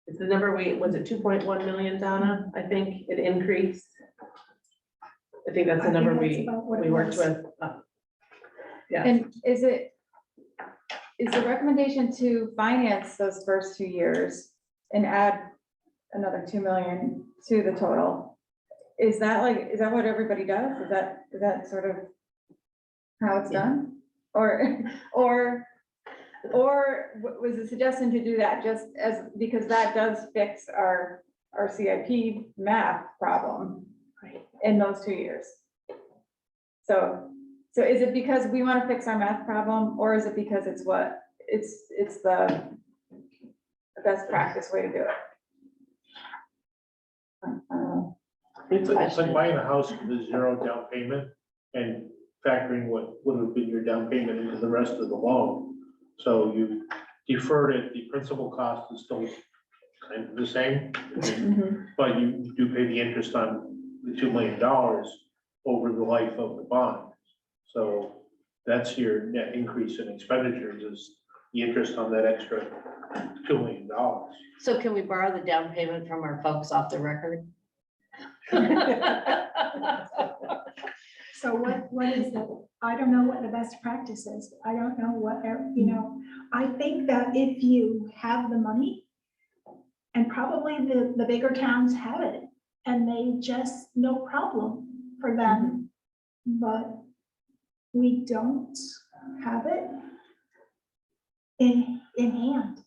It's the number was it 2.1 million, Donna? I think it increased. I think that's the I think number that's we about what it worked was. with. Yeah, And is the recommendation to finance those first 2 years and add another 2 million to the total? Is that what everybody does? Is that sort of how it's done? Or was the suggestion to do that just as, because that does fix our CIP math problem in those 2 years? So is it because we want to fix our math problem, or is it because it's the best practice way to do it? It's like buying a house with a zero down payment and factoring what would have been your down payment into the rest of the loan. So you deferred it, the principal cost is still kind of the same, but you do pay the interest on the $2 million over the life of the bond. So that's your net increase in expenditures, is the interest on that extra $2 million. So can we borrow the down payment from our folks off the record? So what is I don't know what the best practice is. I don't know what, I think that if you have the money, and probably the bigger towns have it, and they just, no problem for them, but we don't have it in hand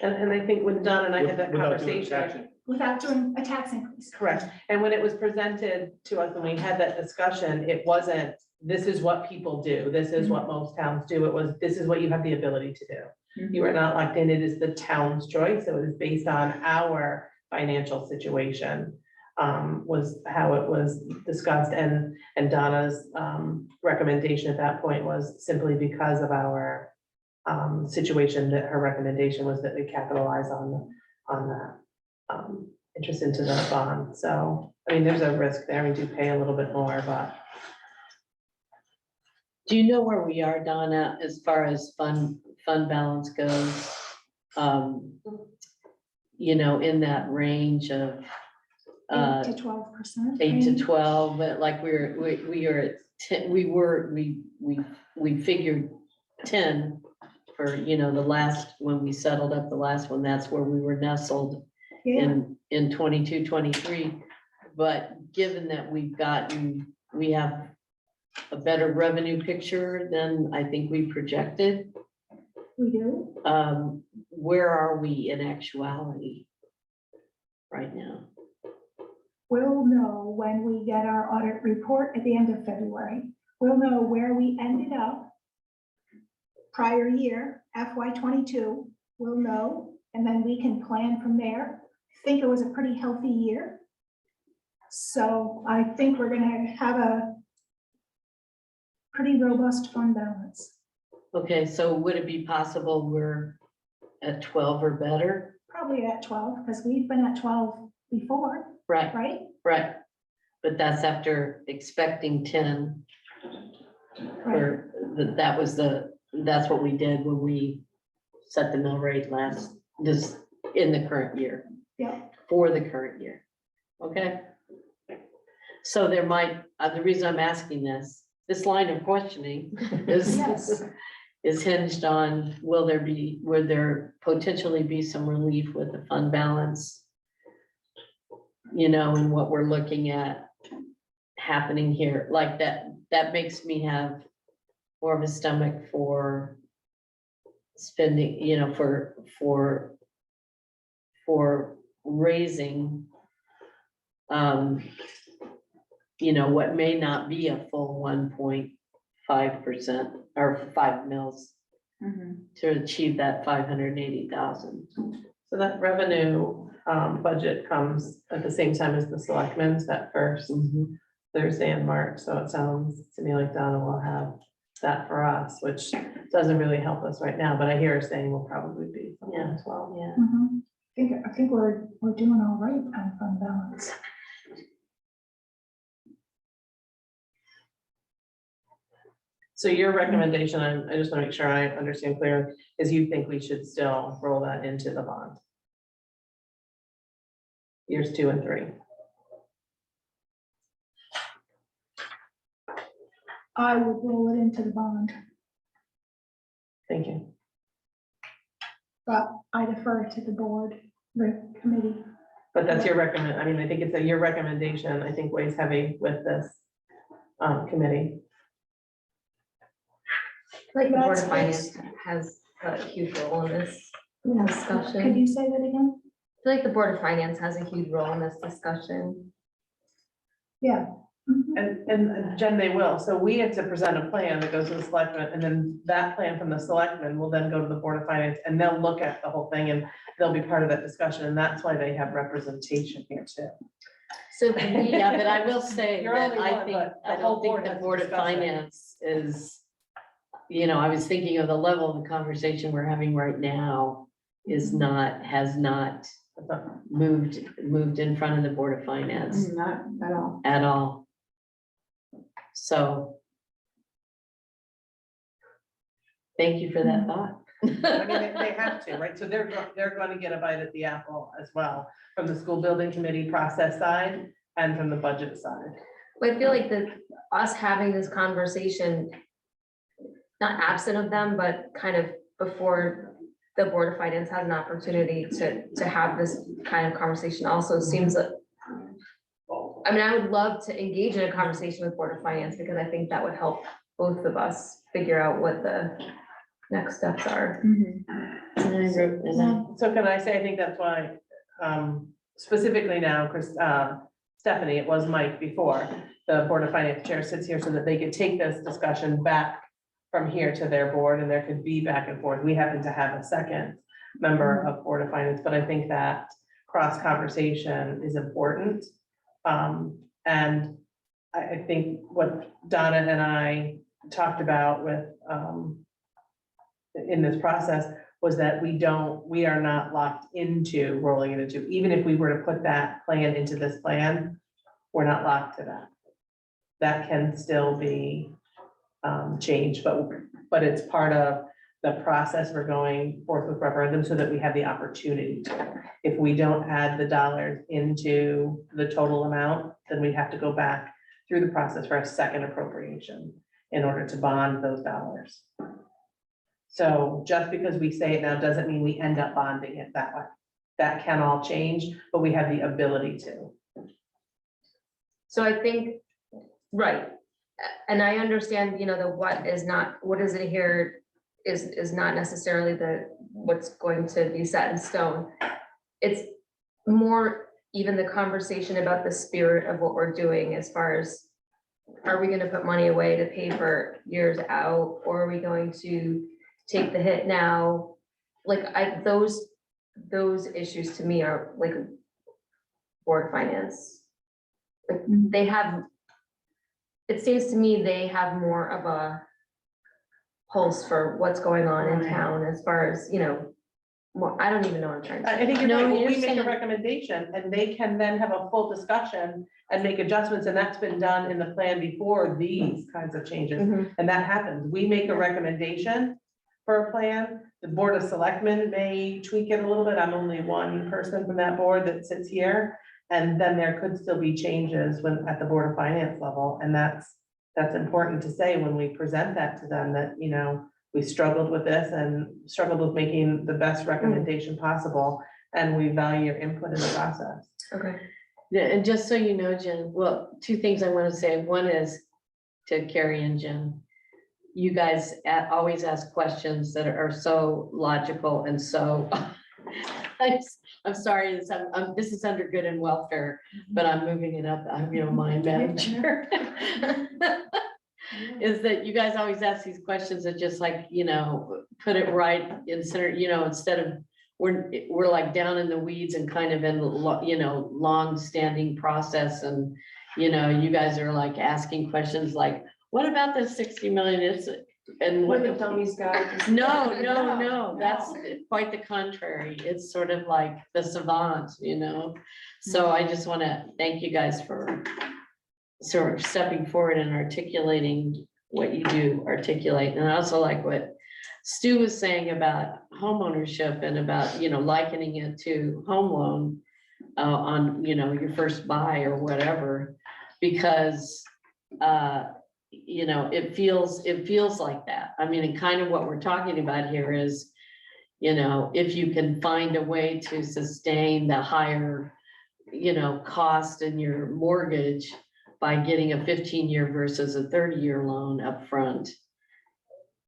and I think when Don and I had that Without doing conversation. taxing. without doing a tax increase. Correct. And when it was presented to us, when we had that discussion, it wasn't, this is what people do. This is what most towns do. It was, this is what you have the ability to do. You are not locked in. It is the town's choice. It was based on our financial situation, was how it was discussed. And Donna's recommendation at that point was simply because of our situation, that her recommendation was that we capitalize on that interest into the bond. So, I mean, there's a risk there. We do pay a little bit more, but. Do you know where we are, Donna, as far as fund balance goes? In that range of 8 to 12%. 8 to 12, but like we are at 10, we figured 10 for, the last, when we settled up the last one, that's where we were nestled Yeah, in 22, 23. But given that we have a better revenue picture than I think we projected, we do. where are we in actuality right now? We'll know when we get our audit report at the end of February. We'll know where we ended up prior year, FY '22, we'll know, and then we can plan from there. Think it was a pretty healthy year. So I think we're gonna have a pretty robust fund balance. Okay, so would it be possible we're at 12 or better? Probably at 12, because we've been at 12 before, Right, right? right. But that's after expecting 10. Or that's what we did when we set the mill rate in the current year. Yeah. For the current year. Okay? So there might, the reason I'm asking this line of questioning is, Yes. is hinged on, would there potentially be some relief with the fund balance? And what we're looking at happening here, like that makes me have more of a stomach for spending, for raising, what may not be a full 1.5% or 5 mils to achieve that 580,000. So that revenue budget comes at the same time as the selectmen's, that first Thursday in March. So it sounds to me like Donna will have that for us, which doesn't really help us right now, but I hear her saying we'll probably be something Yeah. as well. Yeah. Mhm. I think we're doing all right on fund balance. So your recommendation, I just want to make sure I understand clear, is you think we should still roll that into the bond? Years 2 and 3. I would roll it into the bond, Thank you. but I defer to the board, the committee. But that's your I mean, I think it's your recommendation, I think weighs heavy with this committee. Like the Board of That's- Finance has a huge role in this Could discussion. you say that again? I feel like the Board of Finance has a huge role in this discussion. Yeah. Mhm. And Jen, they will. So we have to present a plan that goes to the selectmen, and then that plan from the selectmen will then go to the Board of Finance, and they'll look at the whole thing, and they'll be part of that discussion, and that's why they have representation here too. So can we, Yeah, but I will say You're that only I one, think, but the I whole don't think board the has to Board of discuss it. Finance is, I was thinking of the level of the conversation we're having right now is not, has not moved in front of the Board of Finance Not at all. at all. So. Thank you for that thought. I mean, they have to, right? So they're going to get a bite at the apple as well, from the school building committee process side and from the budget side. I feel like us having this conversation, not absent of them, but kind of before the Board of Finance has an opportunity to have this kind of conversation also seems that. I mean, I would love to engage in a conversation with Board of Finance because I think that would help both of us figure out what the next steps are. So can I say, I think that's why, specifically now, Chris, Stephanie, it was Mike before, the Board of Finance chair sits here so that they could take this discussion back from here to their board, and there could be back and forth. We happen to have a second member of Board of Finance, but I think that cross conversation is important. And I think what Donna and I talked about with, in this process was that we are not locked into rolling it into, even if we were to put that plan into this plan, we're not locked to that. That can still be changed, but it's part of the process we're going forth with referendum so that we have the opportunity to. If we don't add the dollars into the total amount, then we have to go back through the process for a second appropriation in order to bond those dollars. So just because we say it now doesn't mean we end up bonding it that way. That can all change, but we have the ability to. So I think, right, and I understand, the what is it here is not necessarily what's going to be set in stone. It's more even the conversation about the spirit of what we're doing as far as, are we gonna put money away to pay for years out, or are we going to take the hit now? Like those issues to me are like Board of Finance. Like they have, it seems to me they have more of a pulse for what's going on in town as far as, I don't even know what I'm trying to say. I think you're No, right. When you're we make a saying- recommendation and they can then have a full discussion and make adjustments, and that's been done in the plan before these kinds of changes. Mhm. And that happens. We make a recommendation for a plan. The Board of Selectmen may tweak it a little bit. I'm only one person from that board that sits here. And then there could still be changes at the Board of Finance level. And that's important to say when we present that to them, that, we struggled with this and struggled with making the best recommendation possible. And we value your input in the process. Okay. Yeah, and just so you know, Jen, well, two things I want to say. One is to Carrie and Jen. You guys always ask questions that are so logical and so, I'm sorry, this is under good and welfare, but I'm moving it up. I'm, mind manager. Is that you guys always ask these questions that just like, put it right in center, instead of, we're like down in the weeds and kind of in, long standing process. And, you guys are like asking questions like, what about this 60 million? And what, With a dummy's guide. no, that's quite the contrary. It's sort of like the savant, you know? So I just want to thank you guys for sort of stepping forward and articulating what you do articulate. And I also like what Stu was saying about homeownership and about, you know, likening it to home loan on, you know, your first buy or whatever, because you know, it feels like that. I mean, and kind of what we're talking about here is, you know, if you can find a way to sustain the higher, you know, cost in your mortgage by getting a 15-year versus a 30-year loan up front,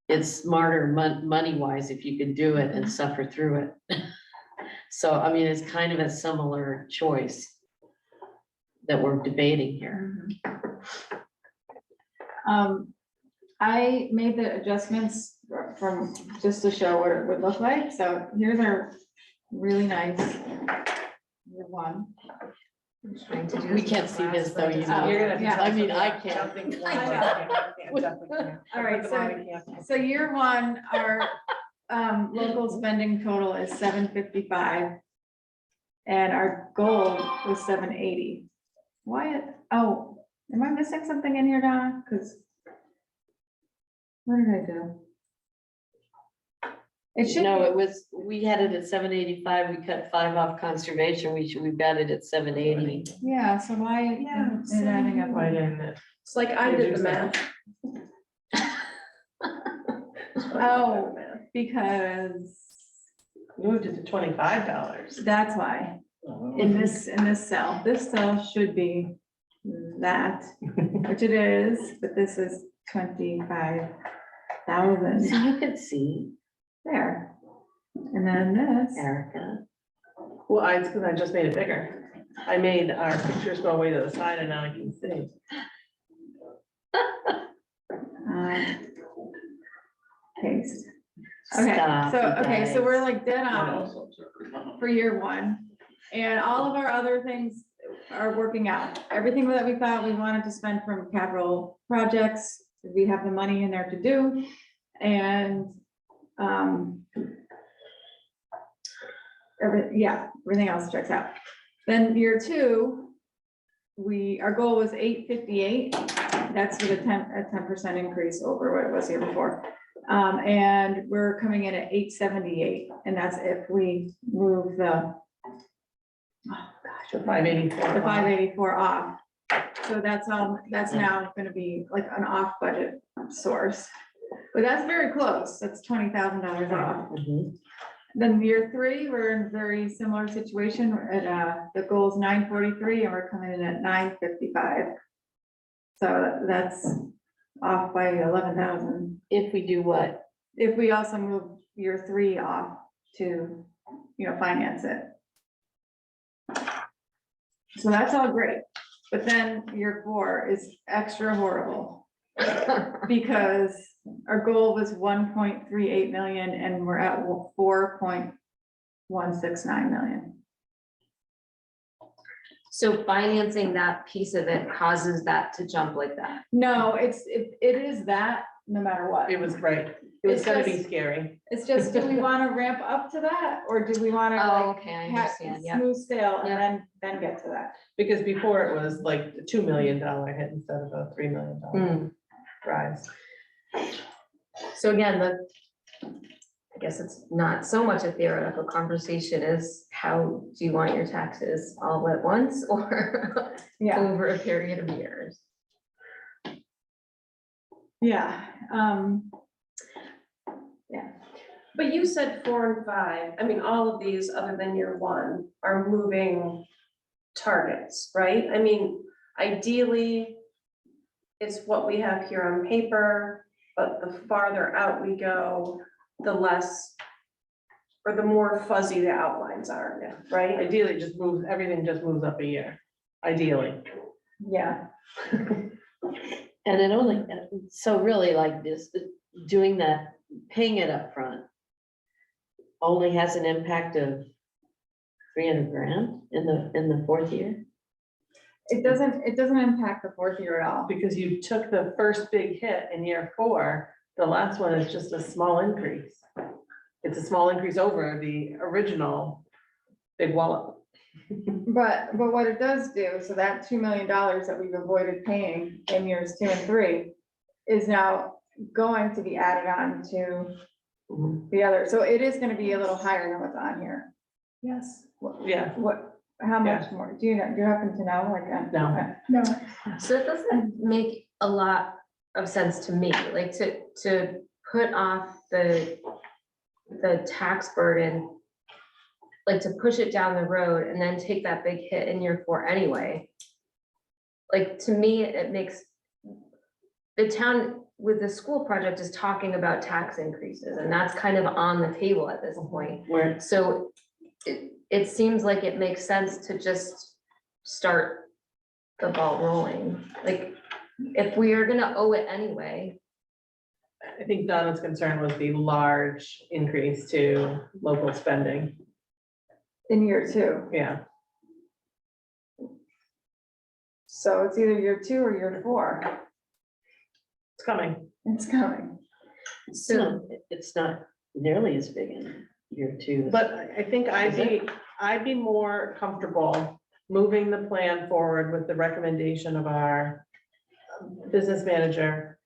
it's smarter money-wise if you can do it and suffer through it. So, I mean, it's kind of a similar choice that we're debating here. I made the adjustments from, just to show what it would look like, so here's our really nice year one. I'm trying to do We this can't see this though, you know. You're gonna have to Yeah. tell I mean, us I about- can't. don't think one I of know. us can, definitely can't. All right, Put them on, we can't. So year one, our local spending total is 755. And our goal was 780. Why, oh, am I missing something in here, Donna? Because what did I do? It should, No, it was, we had it at 785, we cut 5 off conservation, we've got it at 780. yeah, so why isn't it adding up? Why didn't it? It's like I did the math. Oh, because Moved it to $25. that's why, in this cell, this cell should be that, which it is, but this is 25,000 So you could see, there. And then this, Erica. Well, it's because I just made it bigger. I made our pictures go away to the side and now I can see. paste. Okay, Stop, so, you okay, so we're guys. like dead on for year one. And all of our other things are working out. Everything that we thought we wanted to spend from capital projects, we have the money in there to do. And, everything else checks out. Then year two, our goal was 858. That's with a 10% increase over what it was here before. And we're coming in at 878, and that's if we move the, The 584. the 584 off. So that's now gonna be like an off budget source. But that's very close. That's $20,000 off. Mhm. Then year three, we're in a very similar situation. At the goal is 943 and we're coming in at 955. So that's off by 11,000. If we do what? If we also move year three off to, finance it. So that's all great, but then year four is extra horrible. Because our goal was 1.38 million and we're at 4.169 million. So financing that piece of it causes that to jump like that. No, it is that no matter what. It was right. It was It's gonna be just- scary. It's just, do we want to ramp up to that or do we want to Oh, like okay, I have understand, yeah. smooth sail Yeah. and then get to that? Because before it was like a $2 million hit instead of a $3 million Hmm. rise. So again, I guess it's not so much a theoretical conversation as how do you want your taxes all at once or Yeah, over a period of years? yeah. But you said 4 and 5, I mean, all of these, other than year one, are moving targets, right? I mean, ideally, it's what we have here on paper, but the farther out we go, the less, or the more fuzzy the outlines are, right? Ideally, everything just moves up a year, ideally. Yeah. And it only, so really like this, doing that, paying it up front only has an impact of 300 grand in the fourth year. It doesn't impact the fourth year at all. Because you took the first big hit in year four The last one is just a small increase. It's a small increase over the original big wallop. But what it does do, so that $2 million that we've avoided paying in years 2 and 3 is now going to be added on to the other, so it is gonna be a little higher than what's on here. Yes, Yeah, How much more, do you happen to know, like? No. no, So it doesn't make a lot of sense to me, like to put off the tax burden, like to push it down the road and then take that big hit in year 4 anyway. Like, to me, it makes, the town with the school project is talking about tax increases, and that's kind of on the table at this point. Where, So it seems like it makes sense to just start the ball rolling. Like, if we are gonna owe it anyway, I think Donna's concern was the large increase to local spending. In year 2, Yeah, so it's either year 2 or year 4, it's coming. it's coming. so it's not nearly as big in year 2. But I think I'd be more comfortable moving the plan forward with the recommendation of our business manager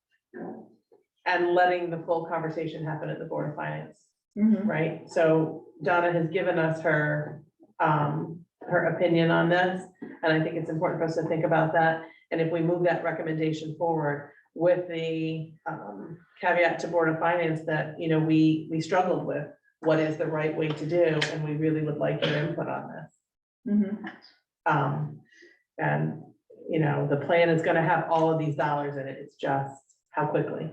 and letting the full conversation happen at the Board of Finance, right? So Donna has given us her opinion on this, and I think it's important for us to think about that. And if we move that recommendation forward with the caveat to Board of Finance that, you know, we struggled with what is the right way to do, and we really would like your input on this. And, you know, the plan is gonna have all of these dollars in it, it's just how quickly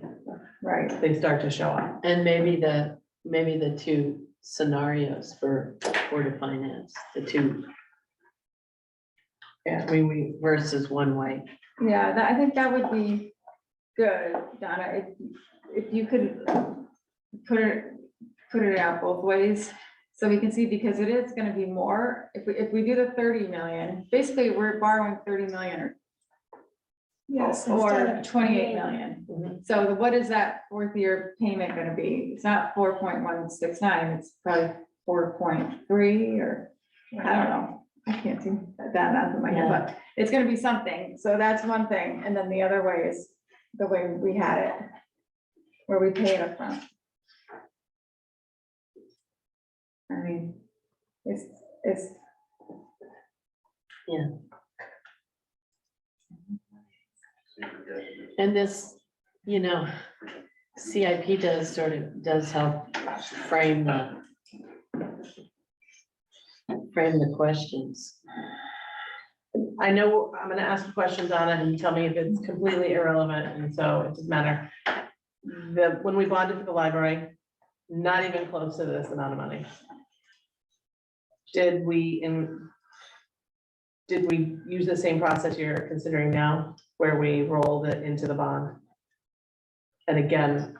Right, they start to show up. And maybe the 2 scenarios for Board of Finance, the 2 Yeah, I mean, we, versus one way. yeah, I think that would be good, Donna, if you could put it out both ways, so we can see, because it is gonna be more, if we do the 30 million, basically, we're borrowing 30 million yes. or instead of 28 million. Mhm. So what is that 4th year payment gonna be? It's not 4.169, it's probably 4.3, or, I don't know. I can't see that math in my head, but it's gonna be something, so that's one thing, and then the other way is the way we had it, where we pay it upfront. I mean, it's, And this, you know, CIP does help frame the questions. I know I'm gonna ask questions on it and you tell me if it's completely irrelevant, and so it doesn't matter. When we bonded for the library, not even close to this amount of money. Did we use the same process you're considering now, where we rolled it into the bond? And again,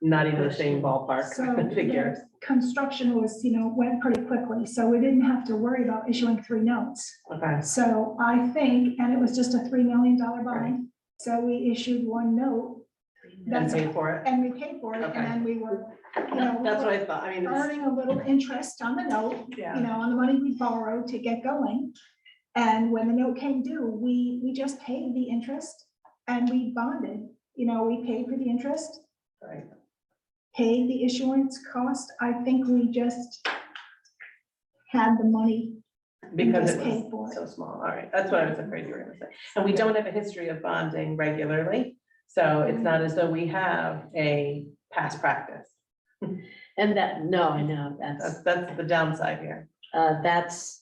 not even the same So ballpark figures. the construction was, went pretty quickly, so we didn't have to worry about issuing 3 notes. Okay, So I think, and it was just a $3 million Right. bond, so we issued 1 note. and That's, pay for it. and we paid for it, Okay. and then we were, That's what I thought. I mean, it's- earning a little interest on the note, yeah. on the money we borrowed to get going. And when the note came due, we just paid the interest and we bonded, we paid for the interest, Right. paid the issuance cost. I think we just had the money. Because it Just paid for was it. so small. All right, that's what I was afraid you were gonna say. And we don't have a history of bonding regularly, so it's not as though we have a past practice. And that, no, I know, That's the downside here. that's,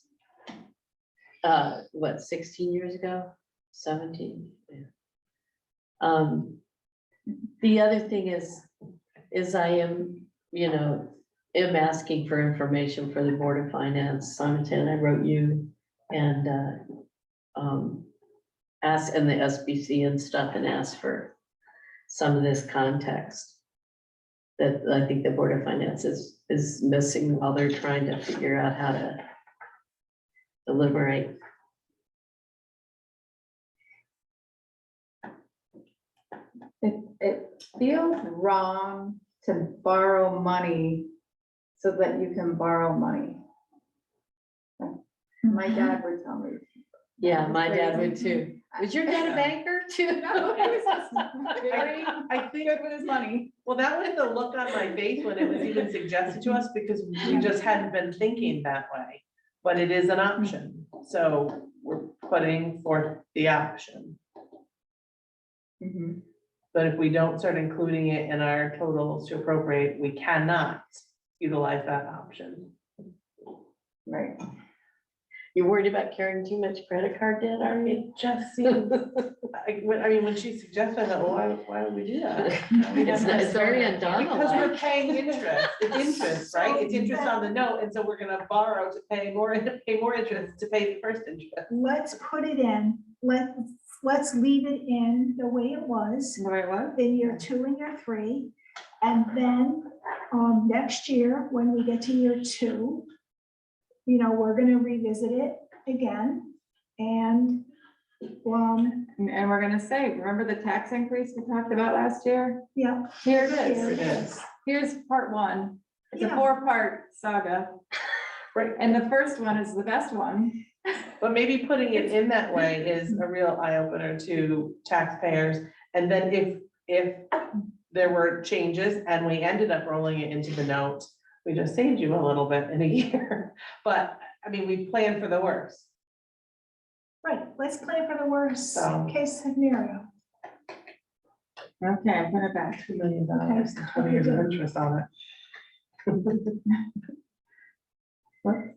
what, 16 years ago, 17? Yeah. The other thing is I am, am asking for information for the Board of Finance. Simon, I wrote you and, ask, and the SBC and stuff, and ask for some of this context that I think the Board of Finance is missing while they're trying to figure out how to deliberate. It feels wrong to borrow money so that you can borrow money. My dad would tell me. Yeah, my dad would too. Was your dad a banker too? No, he was just very I think, good with his money. well, that was the look on my face when it was even suggested to us, because we just hadn't been thinking that way. But it is an option, so we're putting forth the option. But if we don't start including it in our totals to appropriate, we cannot utilize that option. Right. You're worried about carrying too much credit card debt, aren't you? It just seems, I mean, when she suggested, I thought, well, why would we do that? It's very Because we're undaunted. paying interest, it's interest, right? It's interest on the note, and so we're gonna borrow to pay more interest to pay the first interest. Let's put it in, let's leave it in the way it was Wait, what? in year 2 and year 3. And then, next year, when we get to year 2, you know, we're gonna revisit it again. And, And we're gonna say, remember the tax increase we talked about last year? yeah. Here it Here is. it is. Here's part 1. It's a Yeah. 4-part saga. Right. And the first one is the best one. But maybe putting it in that way is a real eye opener to taxpayers. And then if there were changes and we ended up rolling it into the note, we just saved you a little bit in a year. But I mean, we planned for the worst. Right, let's plan for the worst So- case scenario. Okay, I'm putting it back. $2 million and 20 years of interest on it.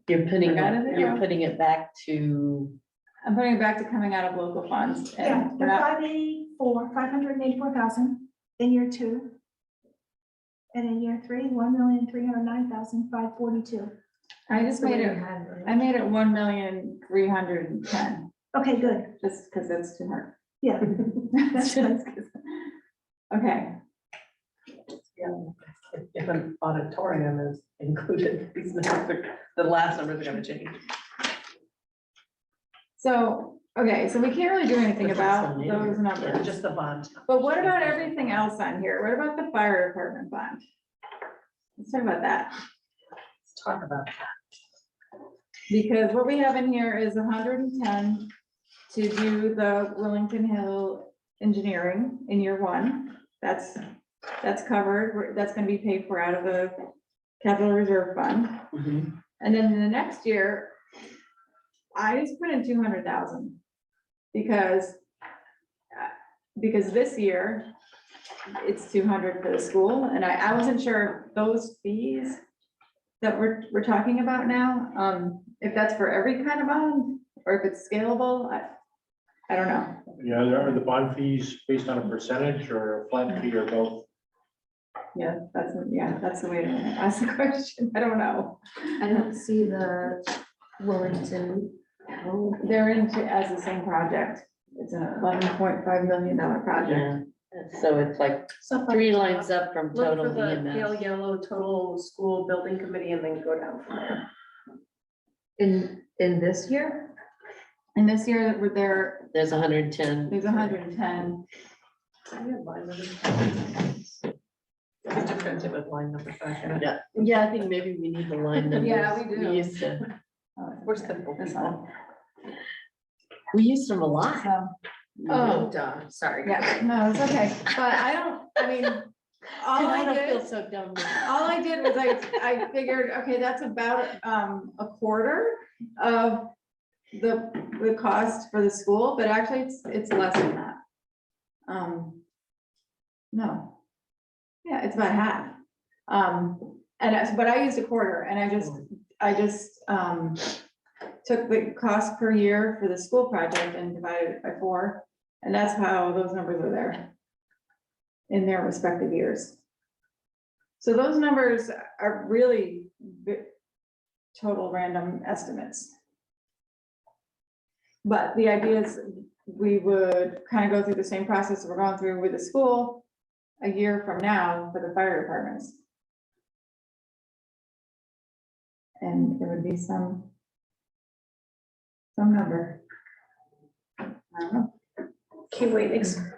You're putting, Forgot it. you're putting it back to, I'm putting it back to coming out of local funds. and Yeah, the we're not- 584,000 in year 2. And in year 3, 1,309,542. That's I just the way made we it, had it, I right? made it 1,310,000, Okay, good, just because it's too hard. yeah, that's good. Okay, If an auditorium is included, these numbers the last numbers are gonna change. so, okay, so we can't really do anything But about that's those Yeah, numbers. just the bond. But what about everything else on here? What about the fire department fund? Let's talk about that, Let's talk about that. because what we have in here is 110 to do the Wellington Hill engineering in year 1. That's covered, that's gonna be paid for out of the capital reserve fund. And then in the next year, I just put in 200,000 because this year it's 200 for the school, and I wasn't sure if those fees that we're talking about now, if that's for every kind of bond or if it's scalable, I don't know. Yeah, are the bond fees based on a percentage or a flat fee or both? Yeah, that's the way to ask the question. I don't know. I don't see the Wellington. They're into as the same project. It's an $11.5 million project. yeah, so it's like So 3 lines up from look total for the pale EMS. yellow total school building committee and then go down from there. In this year? And this year we're there, There's 110. there's 110. Just to print it with line number second. Yeah, I think maybe we need the line numbers. Yeah, we do. used to, We're simple This people. one. we used them a lot. So, Oh, duh, sorry. yeah, no, it's okay. But I mean, all I I don't feel did, so dumb now. all I did was I figured, okay, that's about a quarter of the cost for the school, but actually it's less than that. No. Yeah, it's about half. But I used a quarter and I just took the cost per year for the school project and divided it by 4. And that's how those numbers are there in their respective years. So those numbers are really total random estimates. But the idea is we would kind of go through the same process we're going through with the school a year from now for the fire departments. And there would be some number. I don't know. Okay, wait, I'm sorry.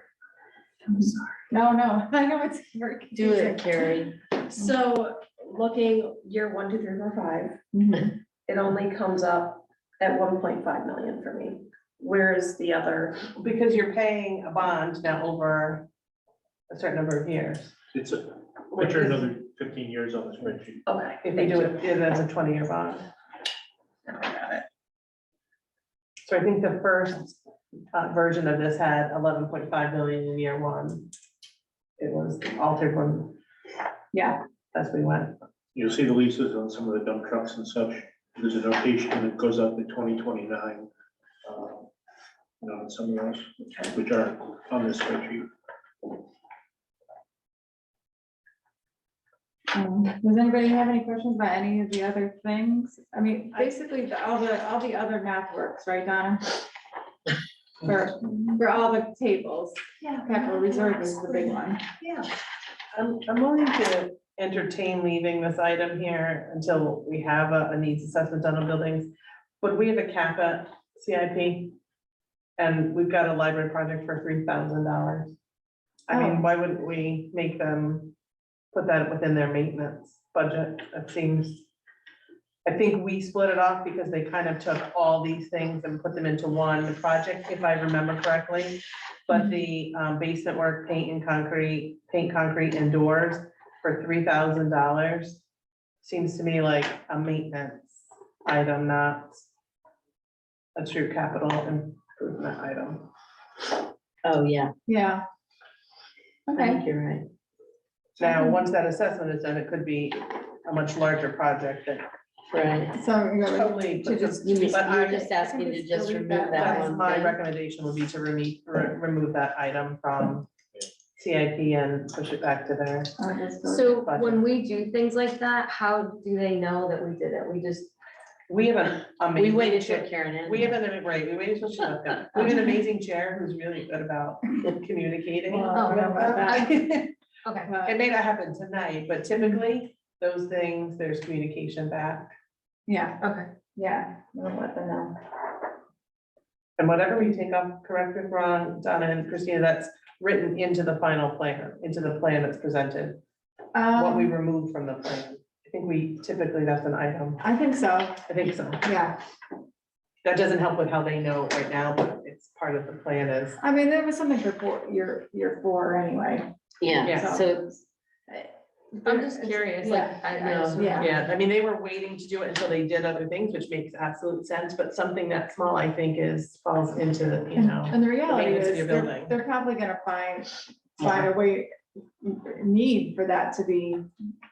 No, I know it's very Do confusing. it, Carrie. So looking year 1, 2, 3, 4, 5, Mhm. it only comes up at 1.5 million for me. Where is the other? Because you're paying a bond now over a certain number of years. It's a, picture another 15 years on the spreadsheet. Okay. If you thank do you. it as a 20-year bond. So I think the first version of this had 11.5 million in year 1. It was altered when, Yeah, as we went. You'll see the leases on some of the dump trucks and such. There's a notation that goes up to 2029. On some of those, which are on this spreadsheet. Does anybody have any questions about any of the other things? I mean, basically, all the other math works, right, Donna? For all the tables, Yeah. capital reserve is the big one. Yeah. I'm willing to entertain leaving this item here until we have a needs assessment done on buildings. But we have a cap at CIP. And we've got a library project for $3,000. I mean, why wouldn't we make them put that within their maintenance budget? That seems, I think we split it off because they kind of took all these things and put them into one project, if I remember correctly. But the basement work, paint concrete and doors for $3,000 seems to me like a maintenance item, not a true capital improvement item. Oh, yeah, Yeah. I Okay, think you're right. Now, once that assessment is done, it could be a much larger project that Right. so you're gonna totally. to just, You're But I- just asking to just delete remove that. that That's one my thing. recommendation would be to remove that item from CIP and push it back to there. I'll just go- So when we do things like that, how do they know that we did it? We just, We have an We amazing waited till chair. Karen in. We have an, right, we waited till she left. Them. We have an amazing chair who's really good about communicating. Well, I don't know about that. It okay, may not happen tonight, but typically, those things, there's communication back. Yeah, okay. yeah, we'll let them know. And whatever we take off, correct me if wrong, Donna and Christina, that's written into the final plan, into the plan that's presented. What we remove from the plan. I think we, typically, that's an item. I think so, I think so. yeah. That doesn't help with how they know right now, but it's part of the plan is. I mean, there was something for year 4 anyway. Yeah, Yeah. so, I'm just curious, like, I just. Yeah. Yeah, I mean, they were waiting to do it until they did other things, which makes absolute sense, but something that small, I think, falls into, you know. And the reality maintenance of is, your they're, building. they're probably gonna find a way, need for that to be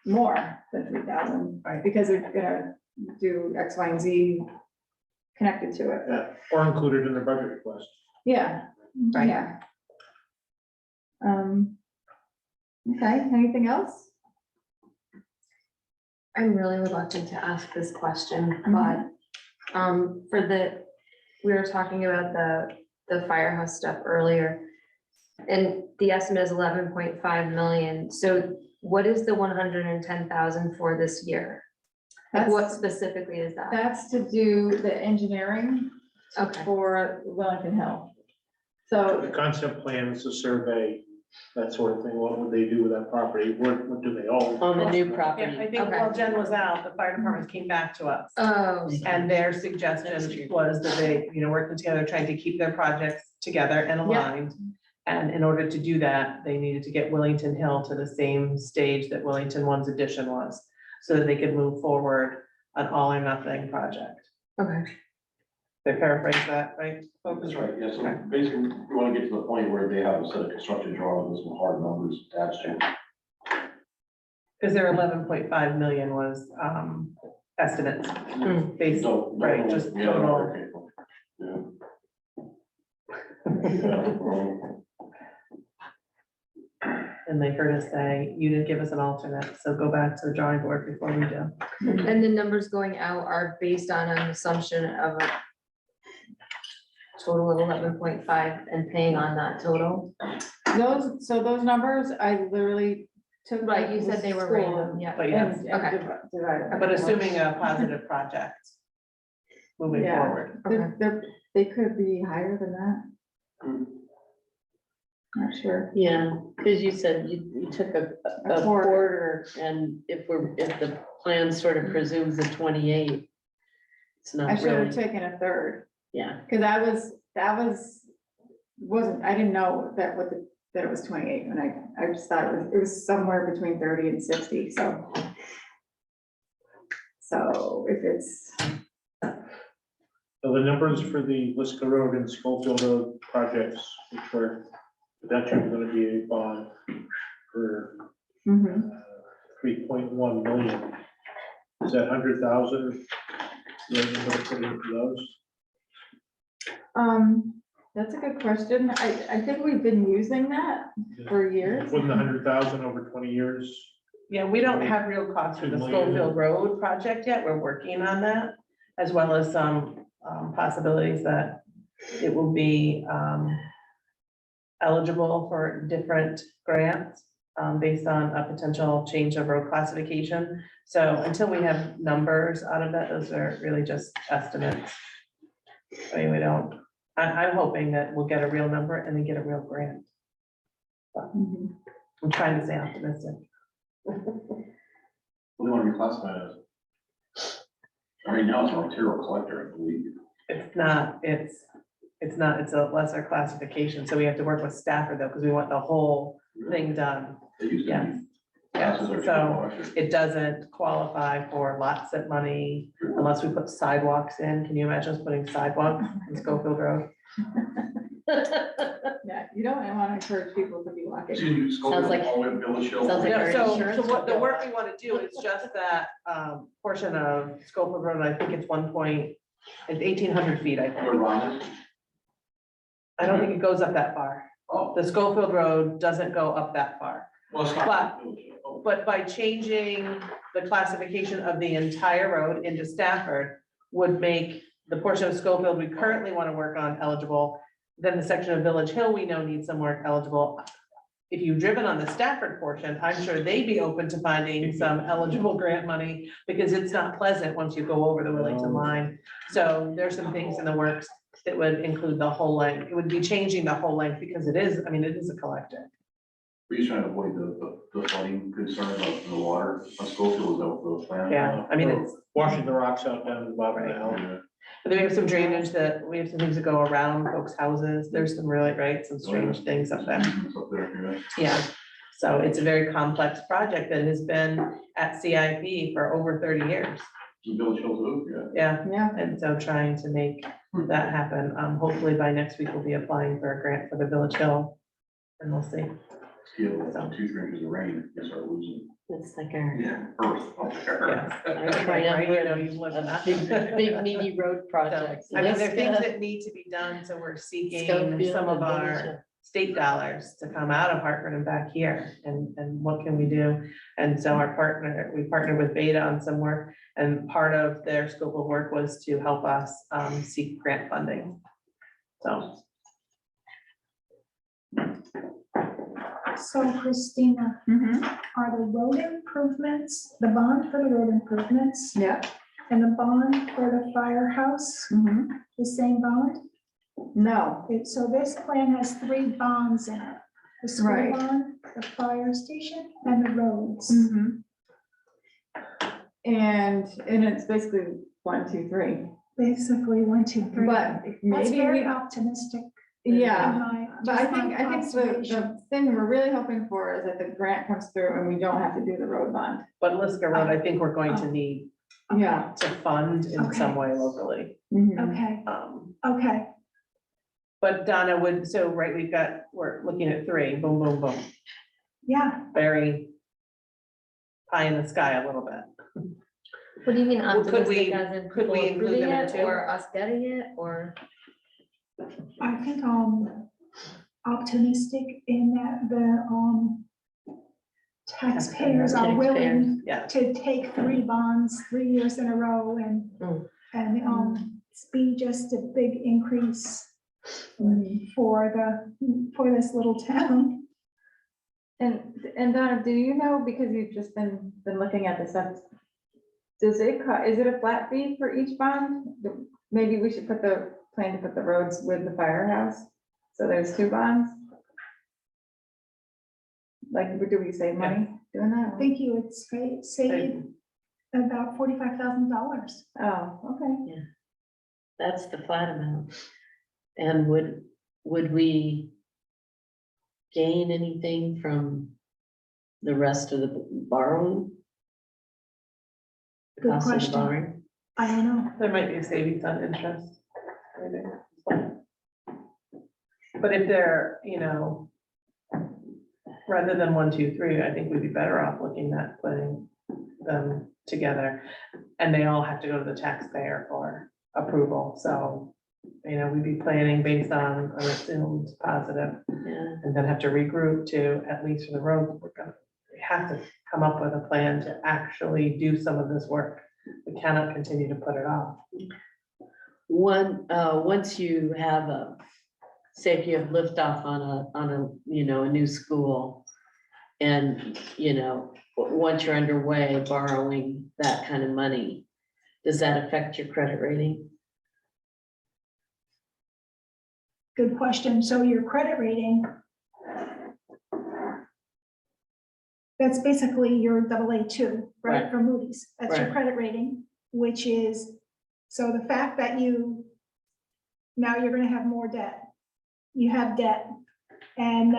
more than 3,000. Right. Because they're gonna do X, Y, and Z connected to it. Yeah, or included in the budget request. Yeah, Right. yeah. Okay, anything else? I'm really reluctant to ask this question, Mhm. but, we were talking about the firehouse stuff earlier. And the estimate is 11.5 million, so what is the 110,000 for this year? Like, what That's- specifically is that? That's to do the engineering Okay, for Wellington Hill. The So, concept plans, the survey, that sort of thing, what would they do with that property? What do they own? on the new Yeah, I property. think Okay. while Jen was out, the fire department came back to us. oh, And their That's suggestion true. was that they, working together, trying to keep their projects together and aligned. And in order to do that, they needed to get Wellington Hill to the same stage that Wellington One's addition was, so that they could move forward an all or nothing project. okay, They paraphrase that, right? That's right, yeah, so basically, we want to get to the point where they have a set of construction drawings with some hard numbers attached to it. Because their 11.5 million was estimates, based, Don't- right, just yeah, total. okay, yeah. Yeah, well, And they heard us say, you didn't give us an alternate, so go back to the drawing board before we do. and the numbers going out are based on an assumption of a total of 11.5 and paying on that total? those numbers, I literally took. Right, you said they were random, random, yeah. But yes, Okay. but assuming a positive project moving Yeah. forward. They could be higher than that. Not sure. Yeah, because you said you took a A quarter. quarter, and if the plan sort of presumes a 28, it's I not should have really, taken a third, yeah. because I didn't know that that it was 28, and I just thought it was somewhere between 30 and 60, so. So if it's, So the numbers for the Liska Road and Schofield Road projects, which were potentially gonna be a bond for mhm. 3.1 million. Is that 100,000? You're gonna put into those? That's a good question. I think we've been using that for years. Wasn't 100,000 over 20 years? Yeah, we don't have real costs for the 2 million. Schofield Road project yet. We're working on that, as well as some possibilities that it will be eligible for different grants based on a potential change of road classification. So until we have numbers out of that, those are really just estimates. I mean, I'm hoping that we'll get a real number and then get a real grant. Mhm. I'm trying to stay optimistic. What do you want to reclassify it as? Right now, it's a material collector, I believe. It's not, it's a lesser classification, so we have to work with Stafford though, because we want the whole thing done. They used to Yes. be. Yes, Classes are so cheaper, it doesn't qualify for lot set money unless we put sidewalks in. Can you imagine us putting sidewalks in Schofield Road? Yeah, you don't want to encourage people to be walking. Excuse me, Schofield, like- all the way to Village Hill. sounds like No, our so insurance what the would go work up. we want to do is just that portion of Schofield Road. I think it's it's 1,800 feet, I Where think. Ron is? I don't think it goes up that far. Oh, The Schofield Road doesn't go up that far. well, it's not. Village Hill. Oh. But by changing the classification of the entire road into Stafford would make the portion of Schofield we currently want to work on eligible. Then the section of Village Hill we know needs some work eligible. If you've driven on the Stafford portion, I'm sure they'd be open to finding some eligible grant money because it's not pleasant once you go over the Willington line. So there's some things in the works that would include the whole length. It would be changing the whole length because it is a collector. We're just trying to avoid the flooding concern about the water on Schofield, is that what the plan? Yeah, I mean, it's, Washing the rocks out down to the bottom of the hill. Yeah. but then we have some drainage we have some things that go around folks' houses. There's some really, right, some strange things up there. It's up there, yeah. Yeah, so it's a very complex project that has been at CIP for over 30 years. Village Hill too, Yeah, Yeah, and so trying to make that happen. Hopefully by next week we'll be applying for a grant for the Village Hill. And we'll see. yeah. Get like 2-3 inches of rain, you start losing. It's like our Earth up there. Yes. Right, You know, you've lived a that. big meaty road So, project. I mean, there are things that need to be done, so we're seeking Schofield some of and Village our Hill. state dollars to come out of Hartford and back here, and what can we do? And so we partnered with Beta on some work, and part of their scope of work was to help us seek grant funding. So, So Christina, mhm. are the road improvements, the bond for the road improvements Yeah. and the bond for the firehouse, Mhm. the same bond? No, So this plan has 3 bonds in it. The school Right. bond, the fire station, and the roads. mhm. And it's basically 1, 2, 3, Basically, 1, 2, 3. but That's maybe very we, optimistic. yeah. in my- But I just my think the observation. thing we're really hoping for is that the grant comes through and we don't have to do the road bond. but Liska Road, I think we're going to need Yeah. to fund in some Okay. way locally. Mhm. Okay, Um, okay, But Donna we're looking at 3, boom, boom, boom, yeah. very high in the sky a little bit. What do you mean Well, could we- optimistic as in could people we include approving them in it too? or us getting it or? I think optimistic in that the taxpayers are willing Yeah, to take 3 bonds 3 years in a row and Mm. be just a big increase Mhm. for this little town. And Donna, do you know, because you've just been looking at this stuff, is it a flat fee for each bond? Maybe we should plan to put the roads with the firehouse, so there's 2 bonds? Like, do we save money doing I that? think you would save about $45,000. Oh, okay. That's the flat amount. And would we gain anything from the rest of the borrowing? The Good cost of the question. borrowing? I don't know. There might be savings on interest. maybe. But if they're, rather than 1, 2, 3, I think we'd be better off looking at putting them together. And they all have to go to the taxpayer for approval, so, we'd be planning based on an assumed positive. Yeah, And then have to regroup to, at least for the road, we have to come up with a plan to actually do some of this work. We cannot continue to put it off. once you have say if you have liftoff on a new school. And, once you're underway borrowing that kind of money, does that affect your credit rating? Good question. So your credit rating, that's basically your AA2, right, Right. for Moody's. That's your Right. credit rating, which is, so the fact that now you're gonna have more debt. You have debt. And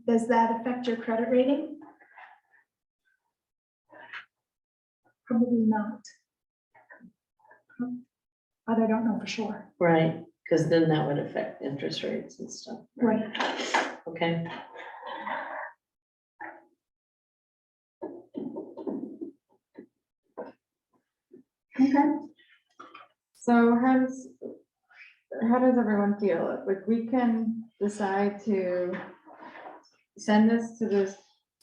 does that affect your credit rating? Probably not. But I don't know for sure. Right, because then that would affect interest rates and stuff. Right. Okay, Okay. So how does everyone feel? Like, we can decide to send this to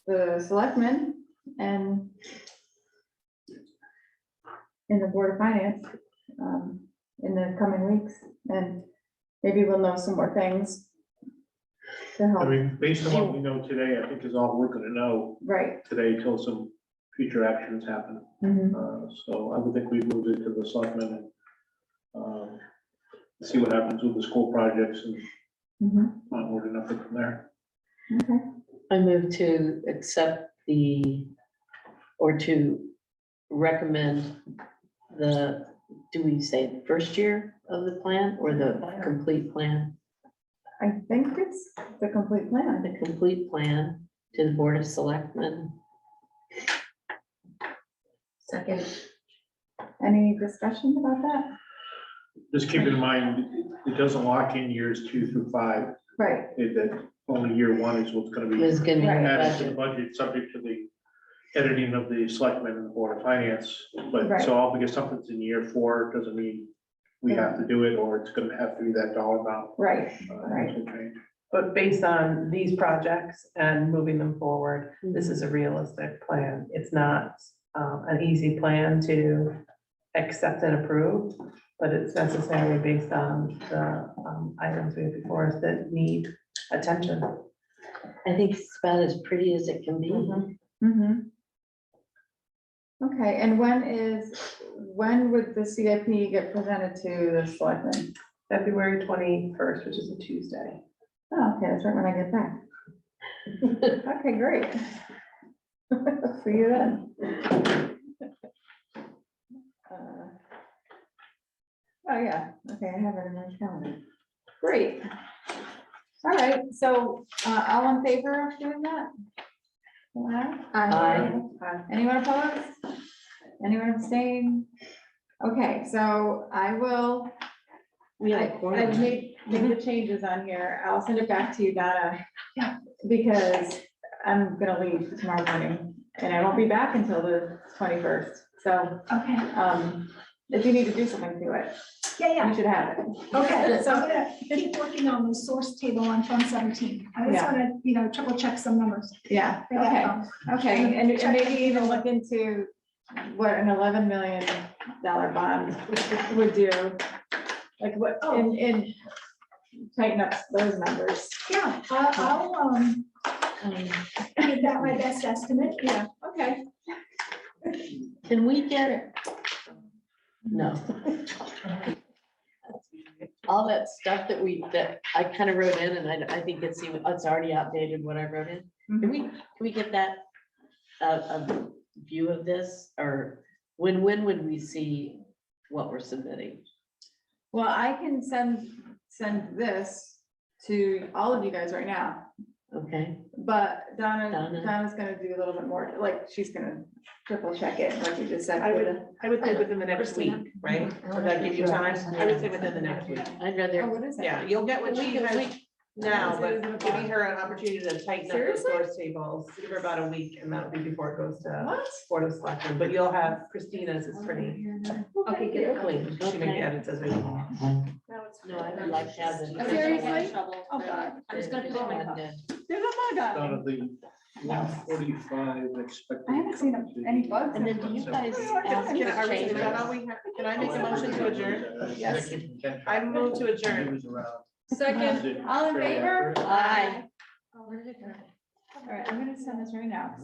the selectmen and in the Board of Finance, in the coming weeks, and maybe we'll know some more things to I help, mean, based on what we know today, I think is all we're gonna know right? today till some future actions happen. So I would think we moved it to the selectmen and see what happens with the school projects and Mhm. onward and up from there. Okay. I move to accept or to recommend do we say the first year of the plan or the complete plan? I think it's the complete plan. The complete plan to the Board of Selectmen. Second. Any discussion about that? Just keep in mind, it doesn't lock in years 2 through 5. Right, That only year 1 is what's gonna be Is gonna be in the added to the budget. budget, subject to the editing of the selectmen and the board of finance. But Right. so all because something's in year 4, doesn't mean we have to do it, or it's gonna have to be that dollar amount. right, Things will change. But based on these projects and moving them forward, this is a realistic plan. It's not an easy plan to accept and approve, but it's necessary based on the items we have before us that need attention. I think it's about as pretty as it can be. Mm-hmm. Okay, and when would the CIP get presented to the selectmen? February 21st, which is a Tuesday. Oh, okay, that's right when I get back. Okay, great. See you then. Oh, yeah, okay, I have it in my calendar. Great. All right, so, all in favor of doing that? Aye. Anyone opposed? Anyone abstain? Okay, so I will, We have a I've quorum. made the changes on here. I'll send it back to you, Donna. Because I'm gonna leave tomorrow morning and I won't be back until the 21st. So, Okay, if you need to do something to it, yeah. you should have it. Okay, so I'm gonna keep working on the source table on Fund 17. I just Yeah. wanna, triple check some numbers. Yeah, for that okay, fund. okay. And maybe even look into what an $11 million bond would do. Like what, and tighten up those numbers. Yeah, I'll give that my best estimate. Yeah, okay. Can we get it? No. all that stuff that I kind of wrote in, and I think it's already outdated what I wrote in. Can we get that, a view of this, or when would we see what we're submitting? Well, I can send this to all of you guys right now, Okay, but Donna. Donna's gonna do a little bit more, like, she's gonna triple check it, like you just said. I for would, the- I would say within the next week, right? Would that give you time? I would say within the next week. I'd Oh, rather, what is it? Yeah, you'll get what she has now, Is it but in the giving box? her an opportunity to tighten up those Seriously? source tables, give her about a week, and that'll be before it goes to What? Board of Selectmen, but you'll have Christina's is pretty Okay, good. clean. She make the edits as we go. no, I would like to have the. Seriously? Oh, God. I'm just gonna put it in my cup. There's a bug on Out it. of the 145 expected. I haven't seen any bugs. And then do you guys Can ask I- for is that all changes? we have? Can I make a motion to adjourn? Yes. I move to adjourn. He was around. Second, all in favor? Aye. All right, I'm gonna send this right now.